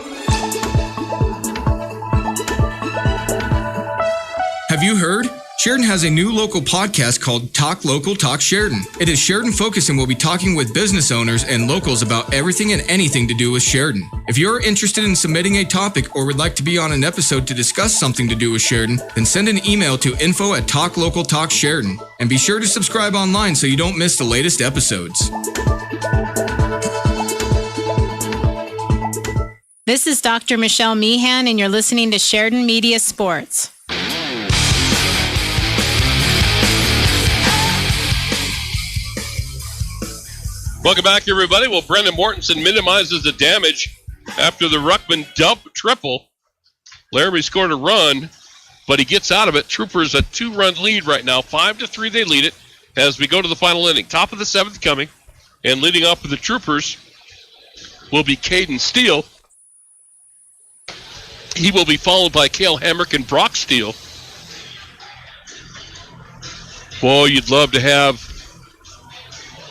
Have you heard? Sheridan has a new local podcast called Talk Local, Talk Sheridan. It is Sheridan focused and will be talking with business owners and locals about everything and anything to do with Sheridan. If you're interested in submitting a topic or would like to be on an episode to discuss something to do with Sheridan, then send an email to info@talklocaltalksheridan. And be sure to subscribe online so you don't miss the latest episodes. This is Dr. Michelle Meehan, and you're listening to Sheridan Media Sports. Welcome back, everybody. Well, Brendan Mortensen minimizes the damage after the Ruckman dump triple. Laramie scored a run, but he gets out of it. Troopers a 2-run lead right now. 5-3 they lead it as we go to the final inning. Top of the 7th coming, and leading off with the Troopers will be Caden Steele. He will be followed by Cale Hamrick and Brock Steele. Boy, you'd love to have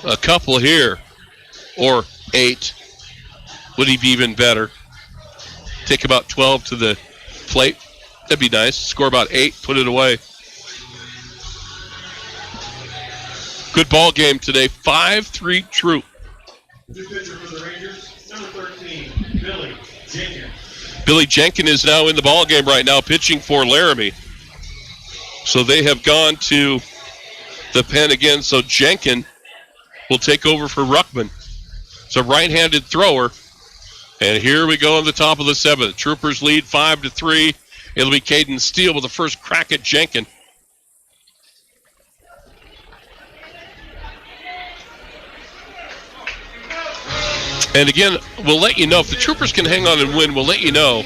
a couple here, or 8 would be even better. Take about 12 to the plate. That'd be nice. Score about 8, put it away. Good ball game today. 5-3 Troop. New pitcher for the Rangers, number 13, Billy Jenkins. Billy Jenkins is now in the ball game right now, pitching for Laramie. So they have gone to the pen again. So Jenkins will take over for Ruckman. It's a right-handed thrower. And here we go on the top of the 7th. Troopers lead 5-3. It'll be Caden Steele with the first crack at Jenkins. And again, we'll let you know if the Troopers can hang on and win. We'll let you know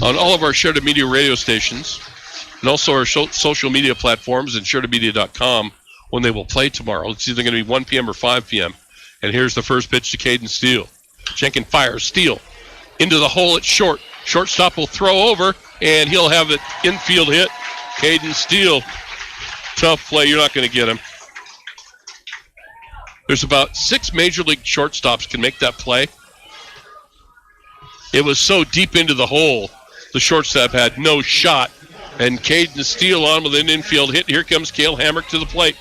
on all of our Sheridan Media radio stations and also our social media platforms and SheridanMedia.com when they will play tomorrow. It's either going to be 1 p.m. or 5 p.m. And here's the first pitch to Caden Steele. Jenkins fires. Steele into the hole at short. Shortstop will throw over, and he'll have it infield hit. Caden Steele, tough play. You're not going to get him. There's about 6 major league shortstops can make that play. It was so deep into the hole, the shortstop had no shot. And Caden Steele on with an infield hit. Here comes Cale Hamrick to the plate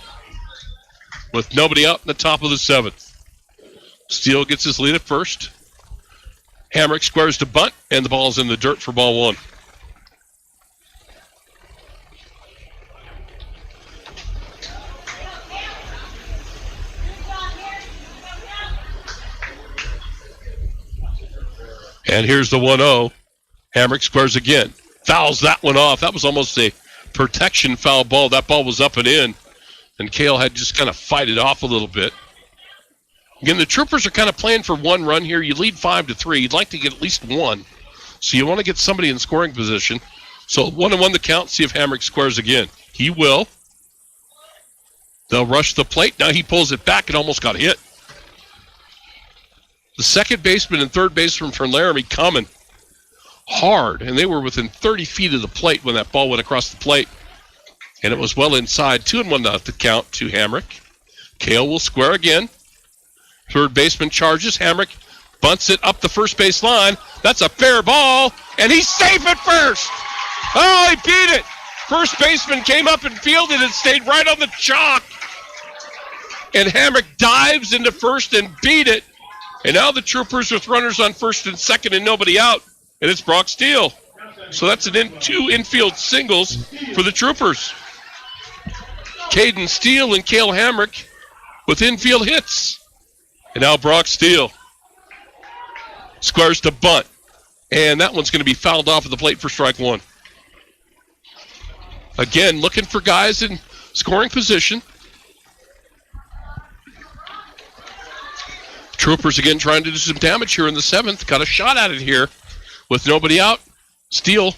with nobody out in the top of the 7th. Steele gets his lead at first. Hamrick squares to bunt, and the ball's in the dirt for ball 1. And here's the 1-0. Hamrick squares again. Fouls that one off. That was almost a protection foul ball. That ball was up and in. And Cale had just kind of fight it off a little bit. Again, the Troopers are kind of playing for 1 run here. You lead 5-3. You'd like to get at least 1. So you want to get somebody in scoring position. So 1-1 the count. See if Hamrick squares again. He will. They'll rush the plate. Now he pulls it back and almost got hit. The second baseman and third baseman from Laramie coming hard, and they were within 30 feet of the plate when that ball went across the plate, and it was well inside. 2-1 not the count to Hamrick. Cale will square again. Third baseman charges. Hamrick bunts it up the first base line. That's a fair ball, and he's safe at first. Oh, he beat it. First baseman came up and fielded it, stayed right on the chalk, and Hamrick dives into first and beat it. And now the Troopers with runners on first and second and nobody out. And it's Brock Steele. So that's 2 infield singles for the Troopers. Caden Steele and Cale Hamrick with infield hits. And now Brock Steele squares to bunt. And that one's going to be fouled off of the plate for strike 1. Again, looking for guys in scoring position. Troopers again trying to do some damage here in the 7th. Got a shot at it here with nobody out. Steele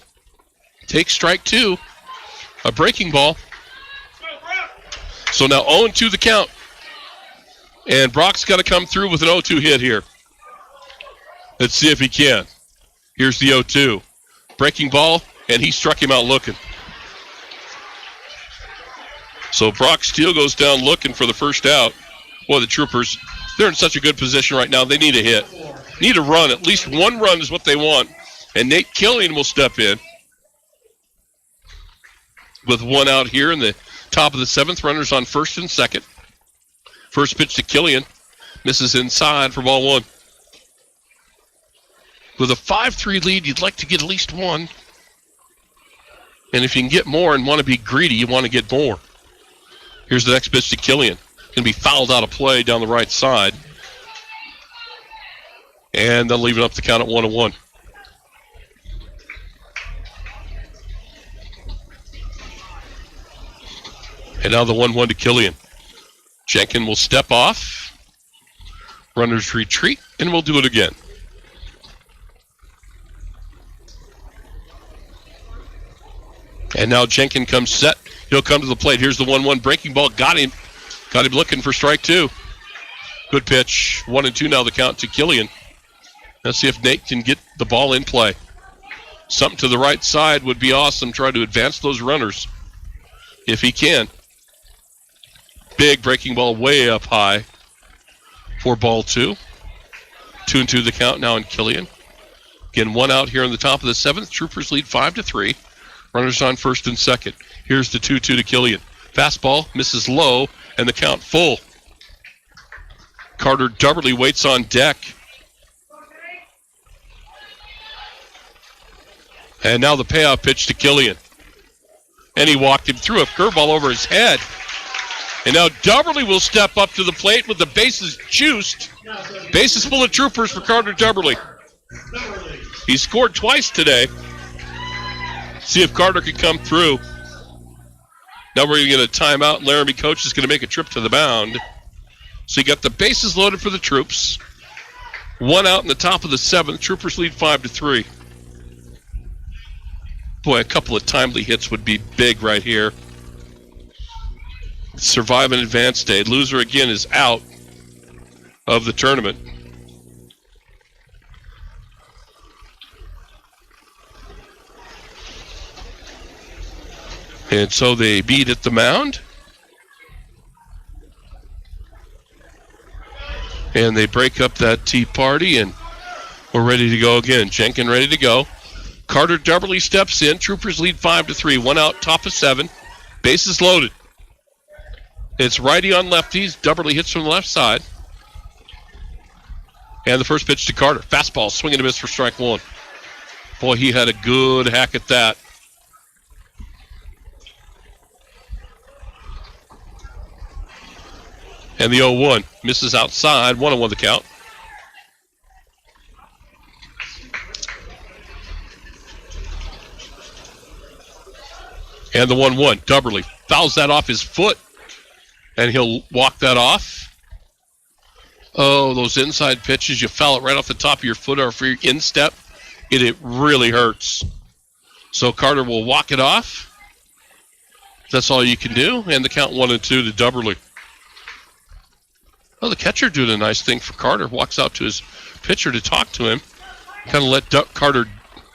takes strike 2. A breaking ball. So now 0-2 the count. And Brock's got to come through with an 0-2 hit here. Let's see if he can. Here's the 0-2. Breaking ball, and he struck him out looking. So Brock Steele goes down looking for the first out. Boy, the Troopers, they're in such a good position right now. They need a hit. Need a run. At least 1 run is what they want. And Nate Killian will step in with 1 out here in the top of the 7th. Runners on first and second. First pitch to Killian. Misses inside for ball 1. With a 5-3 lead, you'd like to get at least 1. And if you can get more and want to be greedy, you want to get more. Here's the next pitch to Killian. Going to be fouled out of play down the right side. And they'll leave it up the count at 1-1. And now the 1-1 to Killian. Jenkins will step off. Runners retreat, and we'll do it again. And now Jenkins comes set. He'll come to the plate. Here's the 1-1 breaking ball. Got him looking for strike 2. Good pitch. 1-2 now the count to Killian. Let's see if Nate can get the ball in play. Something to the right side would be awesome. Try to advance those runners if he can. Big breaking ball way up high for ball 2. 2-2 the count now in Killian. Again, 1 out here in the top of the 7th. Troopers lead 5-3. Runners on first and second. Here's the 2-2 to Killian. Fastball misses low, and the count full. Carter Dubberly waits on deck. And now the payoff pitch to Killian. And he walked him through a curveball over his head. And now Dubberly will step up to the plate with the bases juiced. Bases full of Troopers for Carter Dubberly. He scored twice today. See if Carter can come through. Now we're going to get a timeout. Laramie coach is going to make a trip to the mound. So you got the bases loaded for the Troops. 1 out in the top of the 7th. Troopers lead 5-3. Boy, a couple of timely hits would be big right here. Survive an advanced day. Loser again is out of the tournament. And so they beat at the mound. And they break up that tea party, and we're ready to go again. Jenkins ready to go. Carter Dubberly steps in. Troopers lead 5-3. 1 out, top of 7. Bases loaded. It's righty on lefties. Dubberly hits from the left side. And the first pitch to Carter. Fastball, swing and a miss for strike 1. Boy, he had a good hack at that. And the 0-1 misses outside. 1-1 the count. And the 1-1. Dubberly fouls that off his foot. And he'll walk that off. Oh, those inside pitches, you foul it right off the top of your foot or for your instep, it really hurts. So Carter will walk it off. That's all you can do. And the count 1-2 to Dubberly. Well, the catcher doing a nice thing for Carter. Walks out to his pitcher to talk to him. Kind of let Carter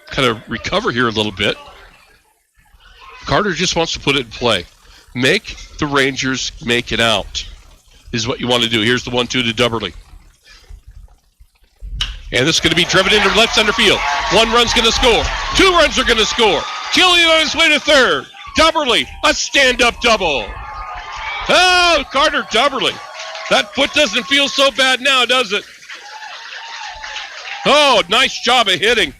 kind of recover here a little bit. Carter just wants to put it in play. Make the Rangers make it out is what you want to do. Here's the 1-2 to Dubberly. And this is going to be driven into left center field. 1 run's going to score. 2 runs are going to score. Killian on his way to third. Dubberly, a stand-up double. Oh, Carter Dubberly. That foot doesn't feel so bad now, does it? Oh, nice job of hitting.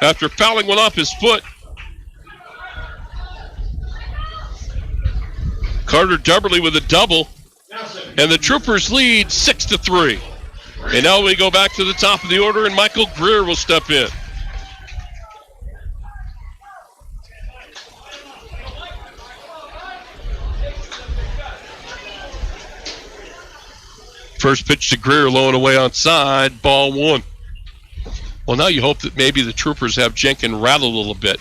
After fouling one off his foot. Carter Dubberly with a double. And the Troopers lead 6-3. And now we go back to the top of the order, and Michael Greer will step in. First pitch to Greer, low and away outside, ball 1. Well, now you hope that maybe the Troopers have Jenkins rattle a little bit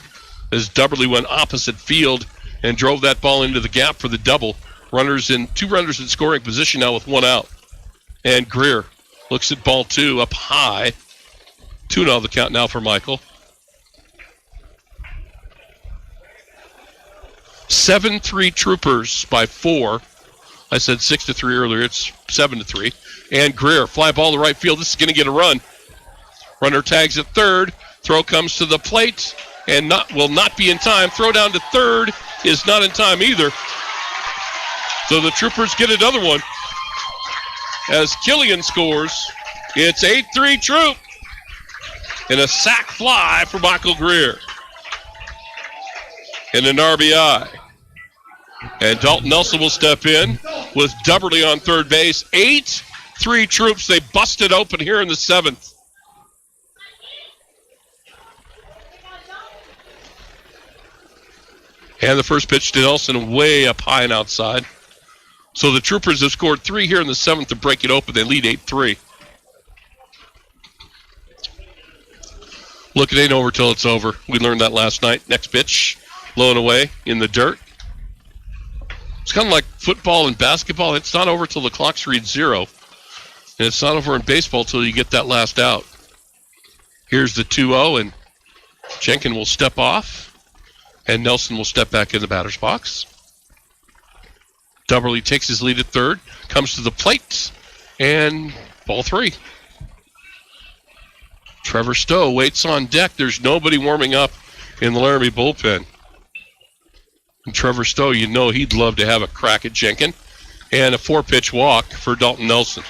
as Dubberly went opposite field and drove that ball into the gap for the double. 2 runners in scoring position now with 1 out. And Greer looks at ball 2 up high. 2-0 the count now for Michael. 7-3 Troopers by 4. I said 6-3 earlier. It's 7-3. And Greer, fly ball to right field. This is going to get a run. Runner tags at third. Throw comes to the plate and will not be in time. Throw down to third is not in time either. So the Troopers get another one. As Killian scores, it's 8-3 Troop. And a sac fly for Michael Greer. And an RBI. And Dalton Nelson will step in with Dubberly on third base. 8-3 Troops. They busted open here in the 7th. And the first pitch to Nelson way up high and outside. So the Troopers have scored 3 here in the 7th to break it open. They lead 8-3. Look, it ain't over till it's over. We learned that last night. Next pitch, low and away in the dirt. It's kind of like football and basketball. It's not over till the clocks read 0. And it's not over in baseball till you get that last out. Here's the 2-0, and Jenkins will step off. And Nelson will step back in the batter's box. Dubberly takes his lead at third, comes to the plate, and ball 3. Trevor Stowe waits on deck. There's nobody warming up in the Laramie bullpen. And Trevor Stowe, you know he'd love to have a crack at Jenkin. And a 4-pitch walk for Dalton Nelson.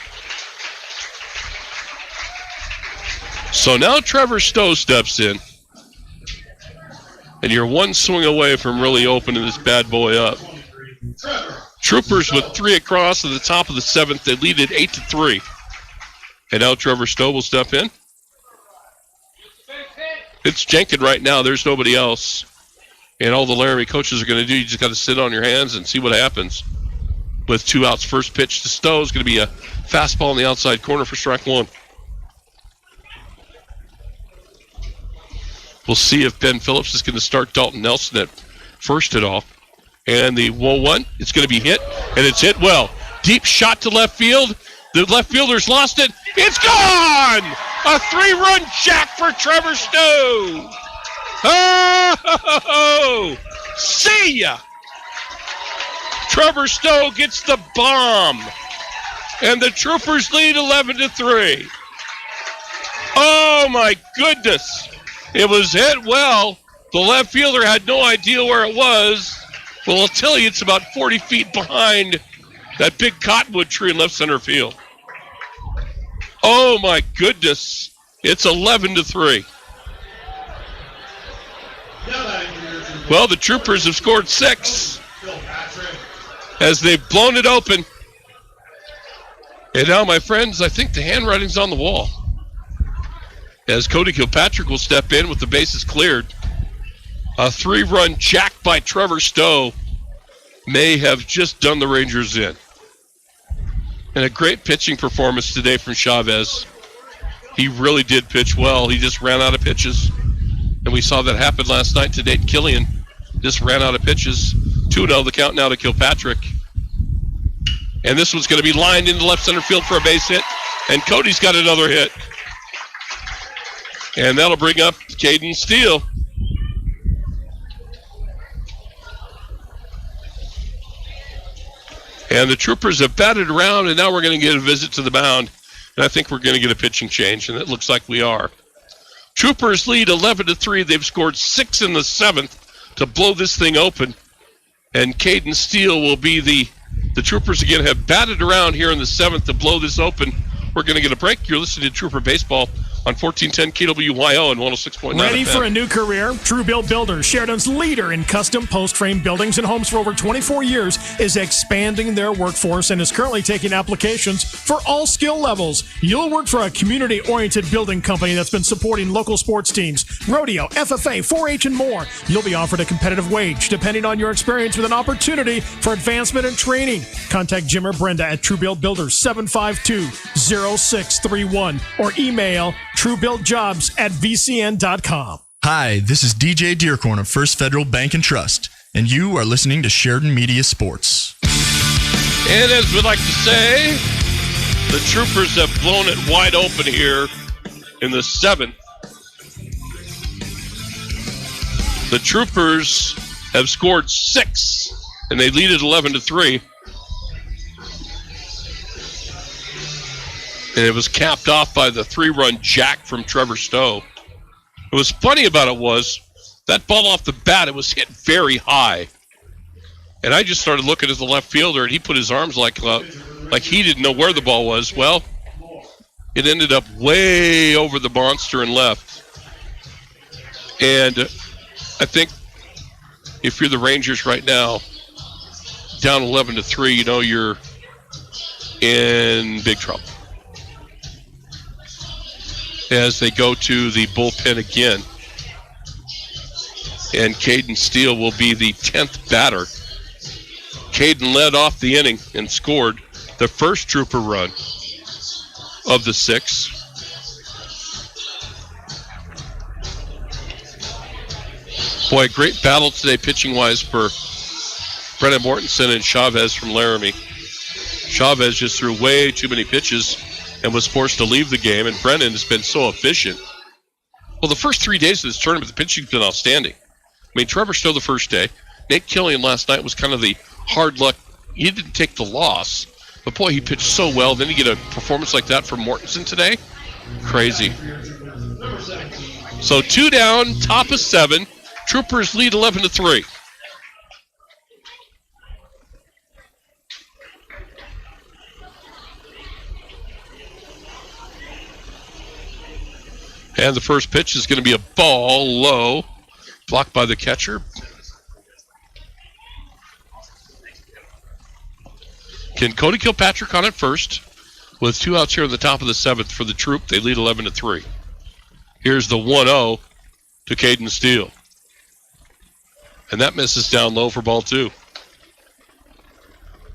So now Trevor Stowe steps in. And you're one swing away from really opening this bad boy up. Troopers with 3 across at the top of the 7th. They lead it 8-3. And now Trevor Stowe will step in. It's Jenkin right now. There's nobody else. And all the Laramie coaches are going to do, you just got to sit on your hands and see what happens. With 2 outs, first pitch to Stowe is going to be a fastball in the outside corner for strike 1. We'll see if Ben Phillips is going to start Dalton Nelson at first at all. And the 1-1, it's going to be hit, and it's hit well. Deep shot to left field. The left fielder's lost it. It's gone! A 3-run jack for Trevor Stowe. Oh, see ya! Trevor Stowe gets the bomb. And the Troopers lead 11-3. Oh, my goodness. It was hit well. The left fielder had no idea where it was. Well, I'll tell you, it's about 40 feet behind that big cottonwood tree in left center field. Oh, my goodness. It's 11-3. Well, the Troopers have scored 6 as they've blown it open. And now, my friends, I think the handwriting's on the wall. As Cody Kilpatrick will step in with the bases cleared. A 3-run jack by Trevor Stowe may have just done the Rangers in. And a great pitching performance today from Chavez. He really did pitch well. He just ran out of pitches. And we saw that happen last night to Nate Killian. Just ran out of pitches. 2-0 the count now to Kilpatrick. And this one's going to be lined into left center field for a base hit. And Cody's got another hit. And that'll bring up Caden Steele. And the Troopers have batted around, and now we're going to get a visit to the mound. And I think we're going to get a pitching change, and it looks like we are. Troopers lead 11-3. They've scored 6 in the 7th to blow this thing open. And Caden Steele will be the Troopers again have batted around here in the 7th to blow this open. We're going to get a break. You're listening to Trooper Baseball on 1410 KWYO and 106.9 Ready FM. for a new career? True Build Builders, Sheridan's leader in custom post-frame buildings and homes for over 24 years, is expanding their workforce and is currently taking applications for all skill levels. You'll work for a community-oriented building company that's been supporting local sports teams, rodeo, FFA, 4-H, and more. You'll be offered a competitive wage depending on your experience with an opportunity for advancement and training. Contact Jim or Brenda at True Build Builders, 752-0631, or email truebuildjobs@vcn.com. Hi, this is DJ Dearcorn of First Federal Bank and Trust, and you are listening to Sheridan Media Sports. And as we like to say, the Troopers have blown it wide open here in the 7th. The Troopers have scored 6, and they lead it 11-3. And it was capped off by the 3-run jack from Trevor Stowe. What was funny about it was that ball off the bat, it was hit very high. And I just started looking at the left fielder, and he put his arms like he didn't know where the ball was. Well, it ended up way over the monster and left. And I think if you're the Rangers right now, down 11-3, you know you're in big trouble. As they go to the bullpen again. And Caden Steele will be the 10th batter. Caden led off the inning and scored the first Trooper run of the 6. Boy, great battle today pitching-wise for Brennan Mortensen and Chavez from Laramie. Chavez just threw way too many pitches and was forced to leave the game, and Brennan has been so efficient. Well, the first 3 days of this tournament, the pitching's been outstanding. I mean, Trevor Stowe the first day. Nate Killian last night was kind of the hard luck. He didn't take the loss, but boy, he pitched so well. Then you get a performance like that from Mortensen today. Crazy. So 2 down, top of 7. Troopers lead 11-3. And the first pitch is going to be a ball low, blocked by the catcher. Can Cody Kilpatrick on it first, with 2 outs here in the top of the 7th for the Troop. They lead 11-3. Here's the 1-0 to Caden Steele. And that misses down low for ball 2.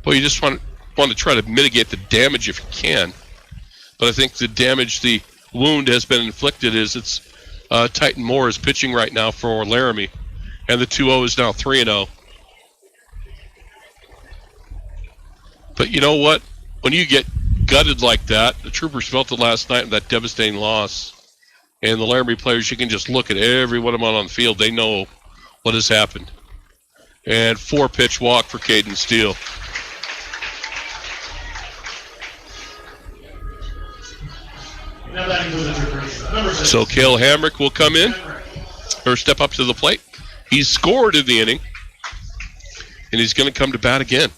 Well, you just want to try to mitigate the damage if you can. But I think the damage, the wound has been inflicted is it's Titan Moore is pitching right now for Laramie. And the 2-0 is now 3-0. But you know what? When you get gutted like that, the Troopers felt it last night in that devastating loss. And the Laramie players, you can just look at every one of them on the field. They know what has happened. And 4-pitch walk for Caden Steele. So Cale Hamrick will come in, or step up to the plate. He's scored in the inning, and he's going to come to bat again.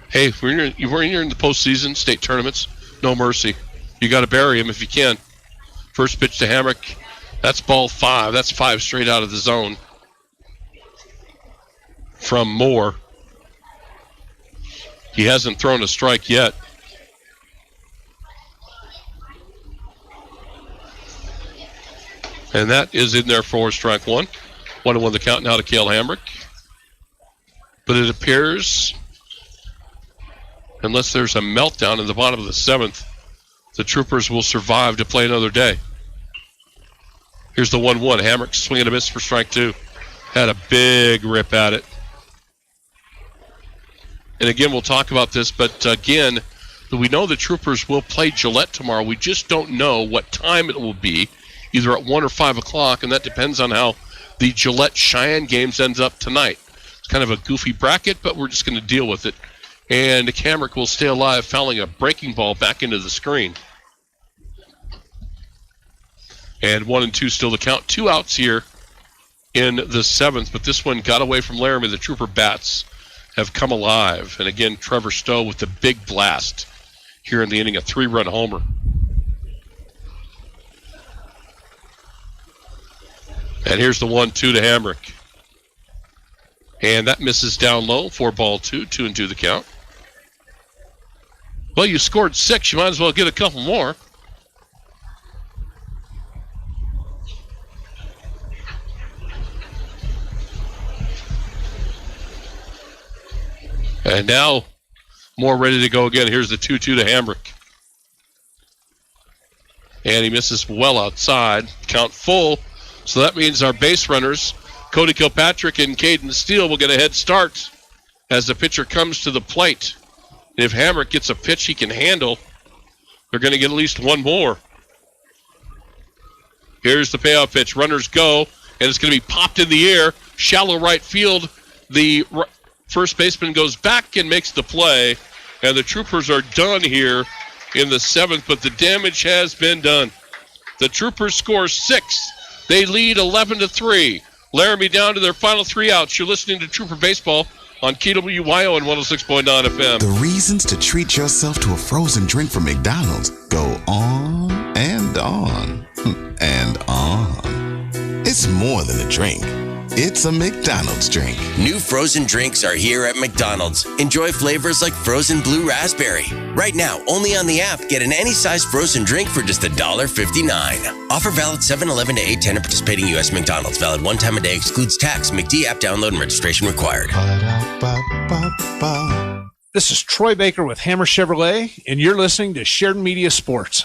Hey, when you're in the postseason, state tournaments, no mercy. You got to bury him if you can. First pitch to Hamrick. That's ball 5. That's 5 straight out of the zone from Moore. He hasn't thrown a strike yet. And that is in there for strike 1. 1-1 the count now to Cale Hamrick. But it appears, unless there's a meltdown in the bottom of the 7th, the Troopers will survive to play another day. Here's the 1-1. Hamrick swinging a miss for strike 2. Had a big rip at it. And again, we'll talk about this, but again, we know the Troopers will play Gillette tomorrow. We just don't know what time it will be, either at 1 or 5 o'clock, and that depends on how the Gillette Cheyenne games ends up tonight. It's kind of a goofy bracket, but we're just going to deal with it. And Hamrick will stay alive, fouling a breaking ball back into the screen. And 1-2 still the count. 2 outs here in the 7th, but this one got away from Laramie. The Trooper bats have come alive. And again, Trevor Stowe with the big blast here in the inning, a 3-run homer. And here's the 1-2 to Hamrick. And that misses down low for ball 2, 2-2 the count. Well, you scored 6. You might as well get a couple more. And now, Moore ready to go again. Here's the 2-2 to Hamrick. And he misses well outside. Count full. So that means our base runners, Cody Kilpatrick and Caden Steele, will get a head start as the pitcher comes to the plate. And if Hamrick gets a pitch he can handle, they're going to get at least one more. Here's the payoff pitch. Runners go, and it's going to be popped in the air. Shallow right field. The first baseman goes back and makes the play, and the Troopers are done here in the 7th, but the damage has been done. The Troopers score 6. They lead 11-3. Laramie down to their final 3 outs. You're listening to Trooper Baseball on KWYO and 106.9 FM. The reasons to treat yourself to a frozen drink from McDonald's go on and on and on. It's more than a drink. It's a McDonald's drink. New frozen drinks are here at McDonald's. Enjoy flavors like frozen blue raspberry. Right now, only on the app, get an any size frozen drink for just $1.59. Offer valid 7-11 to 8/10 at participating U.S. McDonald's. Valid one time a day, excludes tax. McD app download and registration required. This is Troy Baker with Hammer Chevrolet, and you're listening to Sheridan Media Sports.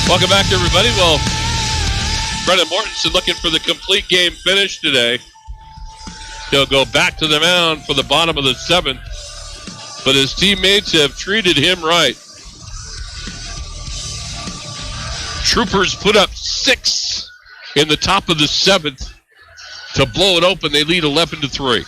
Welcome back, everybody. Well, Brennan Mortensen looking for the complete game finish today. He'll go back to the mound for the bottom of the 7th, but his teammates have treated him right. Troopers put up 6 in the top of the 7th to blow it open. They lead 11-3.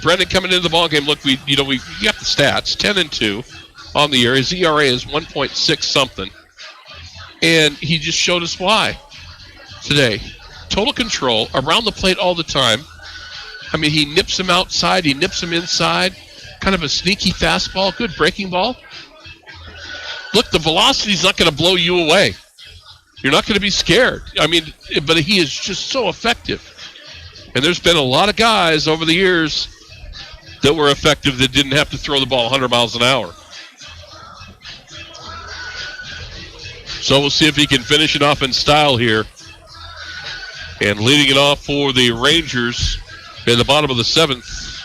Brendan coming into the ballgame, look, we got the stats, 10-2 on the year. His ERA is 1.6 something. And he just showed us why today. Total control, around the plate all the time. I mean, he nips him outside, he nips him inside. Kind of a sneaky fastball, good breaking ball. Look, the velocity's not going to blow you away. You're not going to be scared. I mean, but he is just so effective. And there's been a lot of guys over the years that were effective that didn't have to throw the ball 100 miles an hour. So we'll see if he can finish it off in style here. And leading it off for the Rangers in the bottom of the 7th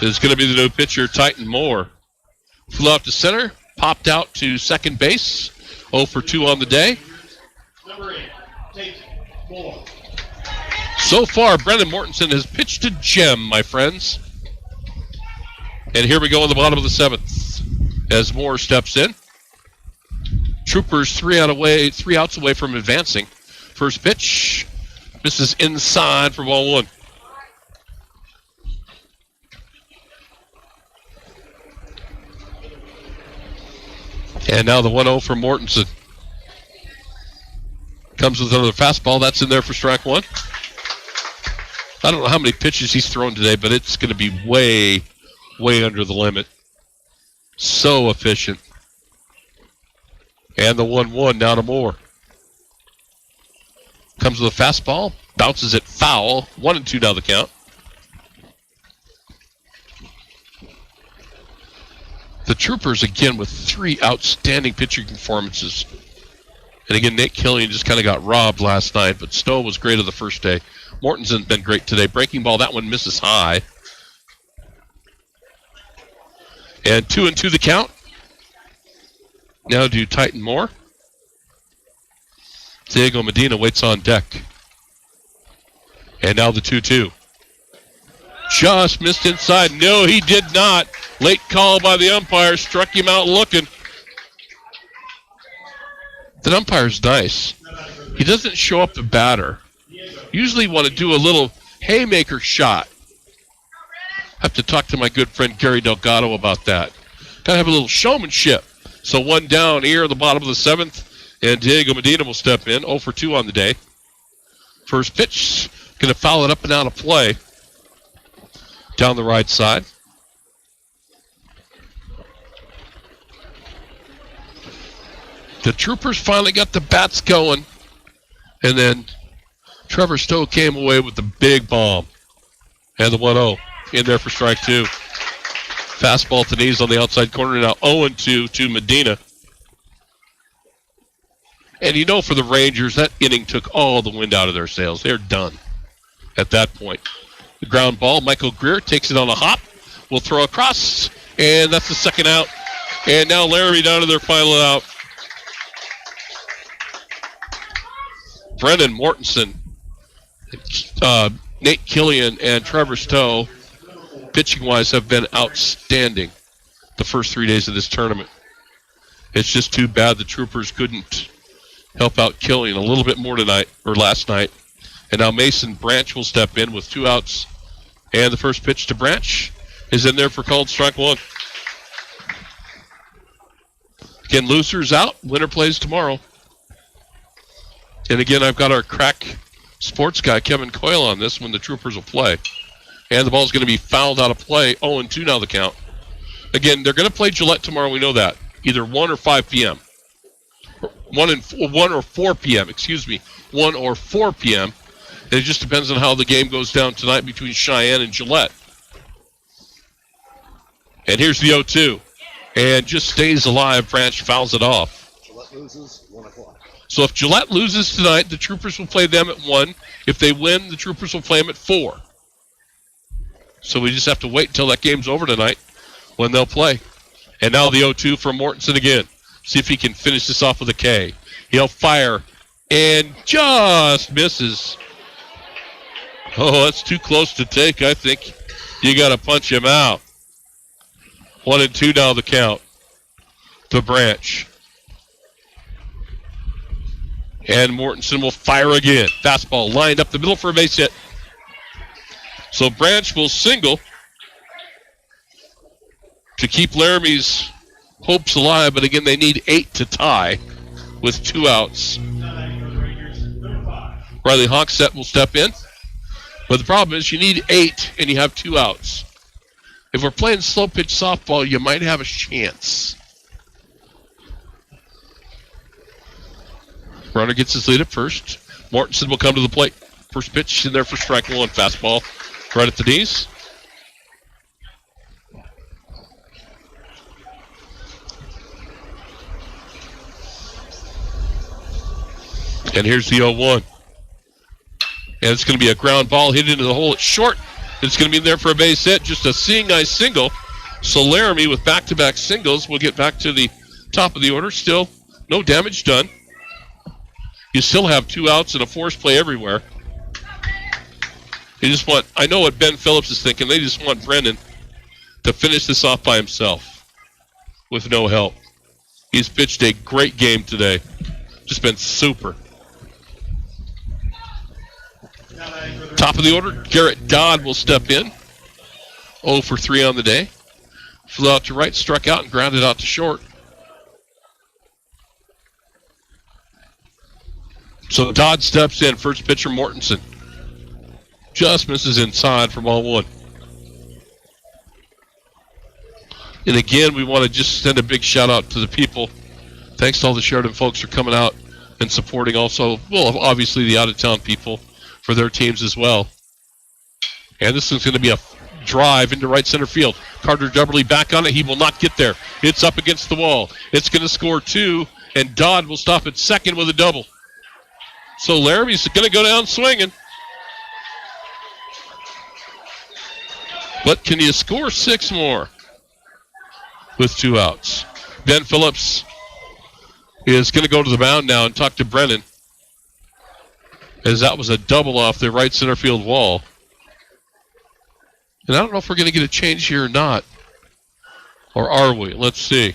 is going to be the new pitcher, Titan Moore. Flew out to center, popped out to second base. 0 for 2 on the day. Number 8, Titan Moore. So far, Brendan Mortensen has pitched a gem, my friends. And here we go in the bottom of the 7th as Moore steps in. Troopers 3 outs away from advancing. First pitch. This is inside for ball 1. And now the 1-0 for Mortensen. Comes with another fastball. That's in there for strike 1. I don't know how many pitches he's thrown today, but it's going to be way, way under the limit. So efficient. And the 1-1 now to Moore. Comes with a fastball. Bounces it foul. 1-2 now the count. The Troopers, again, with 3 outstanding pitching performances. And again, Nate Killian just kind of got robbed last night, but Stowe was great on the first day. Mortensen's been great today. Breaking ball, that one misses high. And 2-2 the count. Now do Titan Moore. Diego Medina waits on deck. And now the 2-2. Just missed inside. No, he did not. Late call by the umpire. Struck him out looking. The umpire's nice. He doesn't show up the batter. Usually want to do a little haymaker shot. I have to talk to my good friend Gary Delgado about that. Got to have a little showmanship. So 1 down here at the bottom of the 7th. And Diego Medina will step in. 0 for 2 on the day. First pitch. Going to foul it up and out of play. Down the right side. The Troopers finally got the bats going. And then Trevor Stowe came away with the big bomb. And the 1-0 in there for strike 2. Fastball to knees on the outside corner. Now 0-2 to Medina. And for the Rangers, that inning took all the wind out of their sails. They're done at that point. The ground ball, Michael Greer takes it on a hop. Will throw across. And that's the second out. And now Laramie down to their final out. Brendan Mortensen, Nate Killian, and Trevor Stowe, pitching-wise, have been outstanding the first 3 days of this tournament. It's just too bad the Troopers couldn't help out Killian a little bit more tonight, or last night. And now Mason Branch will step in with 2 outs. And the first pitch to Branch is in there for called strike 1. Again, loser's out. Winner plays tomorrow. And again, I've got our crack sports guy, Kevin Coyle, on this when the Troopers will play. And the ball's going to be fouled out of play. 0-2 now the count. Again, they're going to play Gillette tomorrow. We know that. Either 1 or 5 p.m. 1 or 4 p.m., excuse me. 1 or 4 p.m. And it just depends on how the game goes down tonight between Cheyenne and Gillette. And here's the 0-2. And just stays alive. Branch fouls it off. Gillette loses, 1 o'clock. So if Gillette loses tonight, the Troopers will play them at 1. If they win, the Troopers will play them at 4. So we just have to wait until that game's over tonight when they'll play. And now the 0-2 from Mortensen again. See if he can finish this off with a K. He'll fire and just misses. Oh, that's too close to take. I think you got to punch him out. 1-2 now the count to Branch. And Mortensen will fire again. Fastball lined up the middle for a base hit. So Branch will single, to keep Laramie's hopes alive, but again, they need 8 to tie with 2 outs. Riley Hockstedt will step in, but the problem is you need 8 and you have 2 outs. If we're playing slow pitch softball, you might have a chance. Runner gets his lead at first. Mortensen will come to the plate. First pitch in there for strike 1. Fastball right at the knees. And here's the 0-1. And it's going to be a ground ball hit into the hole. It's short. It's going to be in there for a base hit. Just a seeing eye single. So Laramie with back-to-back singles will get back to the top of the order. Still no damage done. You still have 2 outs and a force play everywhere. You just want, I know what Ben Phillips is thinking. They just want Brendan to finish this off by himself with no help. He's pitched a great game today. Just been super. Top of the order, Garrett Dodd will step in. 0 for 3 on the day. Flew out to right, struck out, and grounded out to short. So Dodd steps in. First pitcher, Mortensen. Just misses inside for ball 1. And again, we want to just send a big shout out to the people. Thanks to all the Sheridan folks for coming out and supporting also, well, obviously the out-of-town people for their teams as well. And this is going to be a drive into right center field. Carter Dubberly back on it. He will not get there. It's up against the wall. It's going to score 2, and Dodd will stop at second with a double. So Laramie's going to go down swinging. But can you score 6 more with 2 outs? Ben Phillips is going to go to the mound now and talk to Brennan, as that was a double off the right center field wall. And I don't know if we're going to get a change here or not. Or are we? Let's see.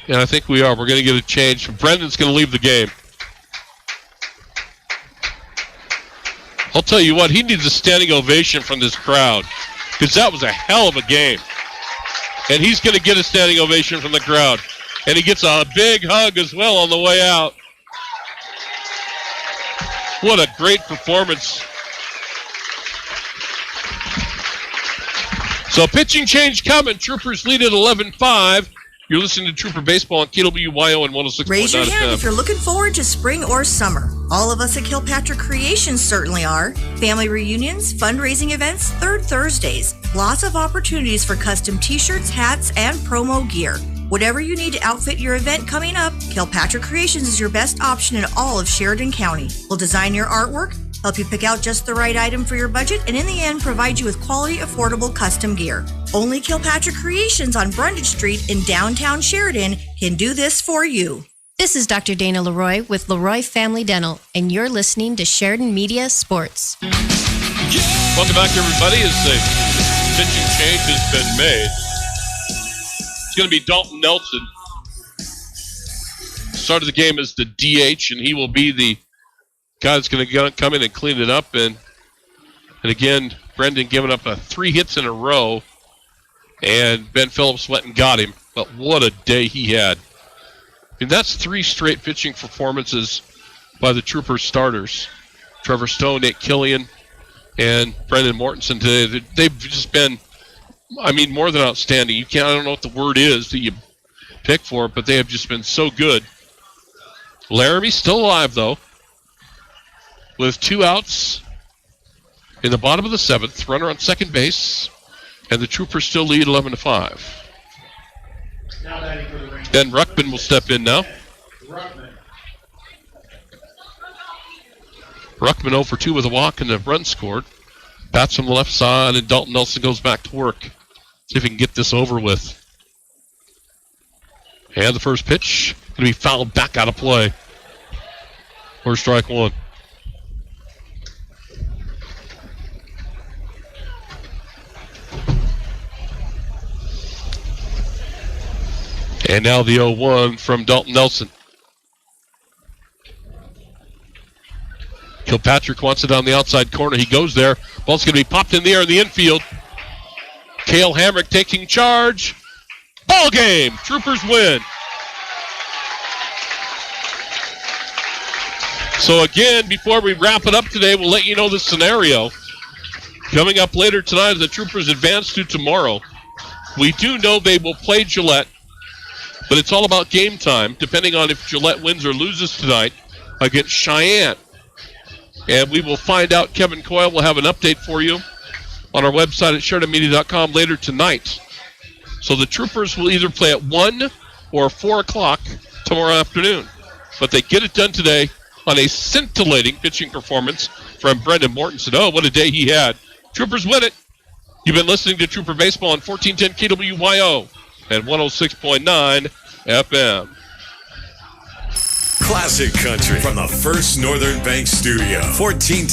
And I think we are. We're going to get a change. Brendan's going to leave the game. I'll tell you what, he needs a standing ovation from this crowd, because that was a hell of a game. And he's going to get a standing ovation from the crowd. And he gets a big hug as well on the way out. What a great performance. So pitching change coming. Troopers lead at 11-5. You're listening to Trooper Baseball on KWYO and 106.9 Raise your hand FM. if you're looking forward to spring or summer. All of us at Kilpatrick Creations certainly are. Family reunions, fundraising events, third Thursdays. Lots of opportunities for custom t-shirts, hats, and promo gear. Whatever you need to outfit your event coming up, Kilpatrick Creations is your best option in all of Sheridan County. We'll design your artwork, help you pick out just the right item for your budget, and in the end, provide you with quality, affordable custom gear. Only Kilpatrick Creations on Brundage Street in downtown Sheridan can do this for you. This is Dr. Dana Leroy with Leroy Family Dental, and you're listening to Sheridan Media Sports. Welcome back, everybody, as the pitching change has been made. It's going to be Dalton Nelson. Started the game as the DH, and he will be the guy that's going to come in and clean it up. And again, Brendan giving up 3 hits in a row, and Ben Phillips went and got him. But what a day he had. I mean, that's 3 straight pitching performances by the Troopers starters. Trevor Stone, Nate Killian, and Brendan Mortensen today. They've just been, I mean, more than outstanding. I don't know what the word is that you pick for it, but they have just been so good. Laramie still alive, though, with 2 outs in the bottom of the 7th, runner on second base, and the Troopers still lead 11-5. Ben Ruckman will step in now. Ruckman 0 for 2 with a walk and a run scored. Bats from the left side, and Dalton Nelson goes back to work. See if he can get this over with. And the first pitch going to be fouled back out of play for strike 1. And now the 0-1 from Dalton Nelson. Kilpatrick wants it on the outside corner. He goes there. Ball's going to be popped in the air in the infield. Cale Hamrick taking charge. Ball game. Troopers win. So again, before we wrap it up today, we'll let you know the scenario. Coming up later tonight, the Troopers advance to tomorrow. We do know they will play Gillette, but it's all about game time, depending on if Gillette wins or loses tonight against Cheyenne. And we will find out. Kevin Coyle will have an update for you on our website at SheridanMedia.com later tonight. So the Troopers will either play at 1 or 4 o'clock tomorrow afternoon. But they get it done today on a scintillating pitching performance from Brendan Mortensen. Oh, what a day he had. Troopers win it. You've been listening to Trooper Baseball on 1410 KWYO and 106.9 FM. Classic Country from the First Northern Bank Studio. 1410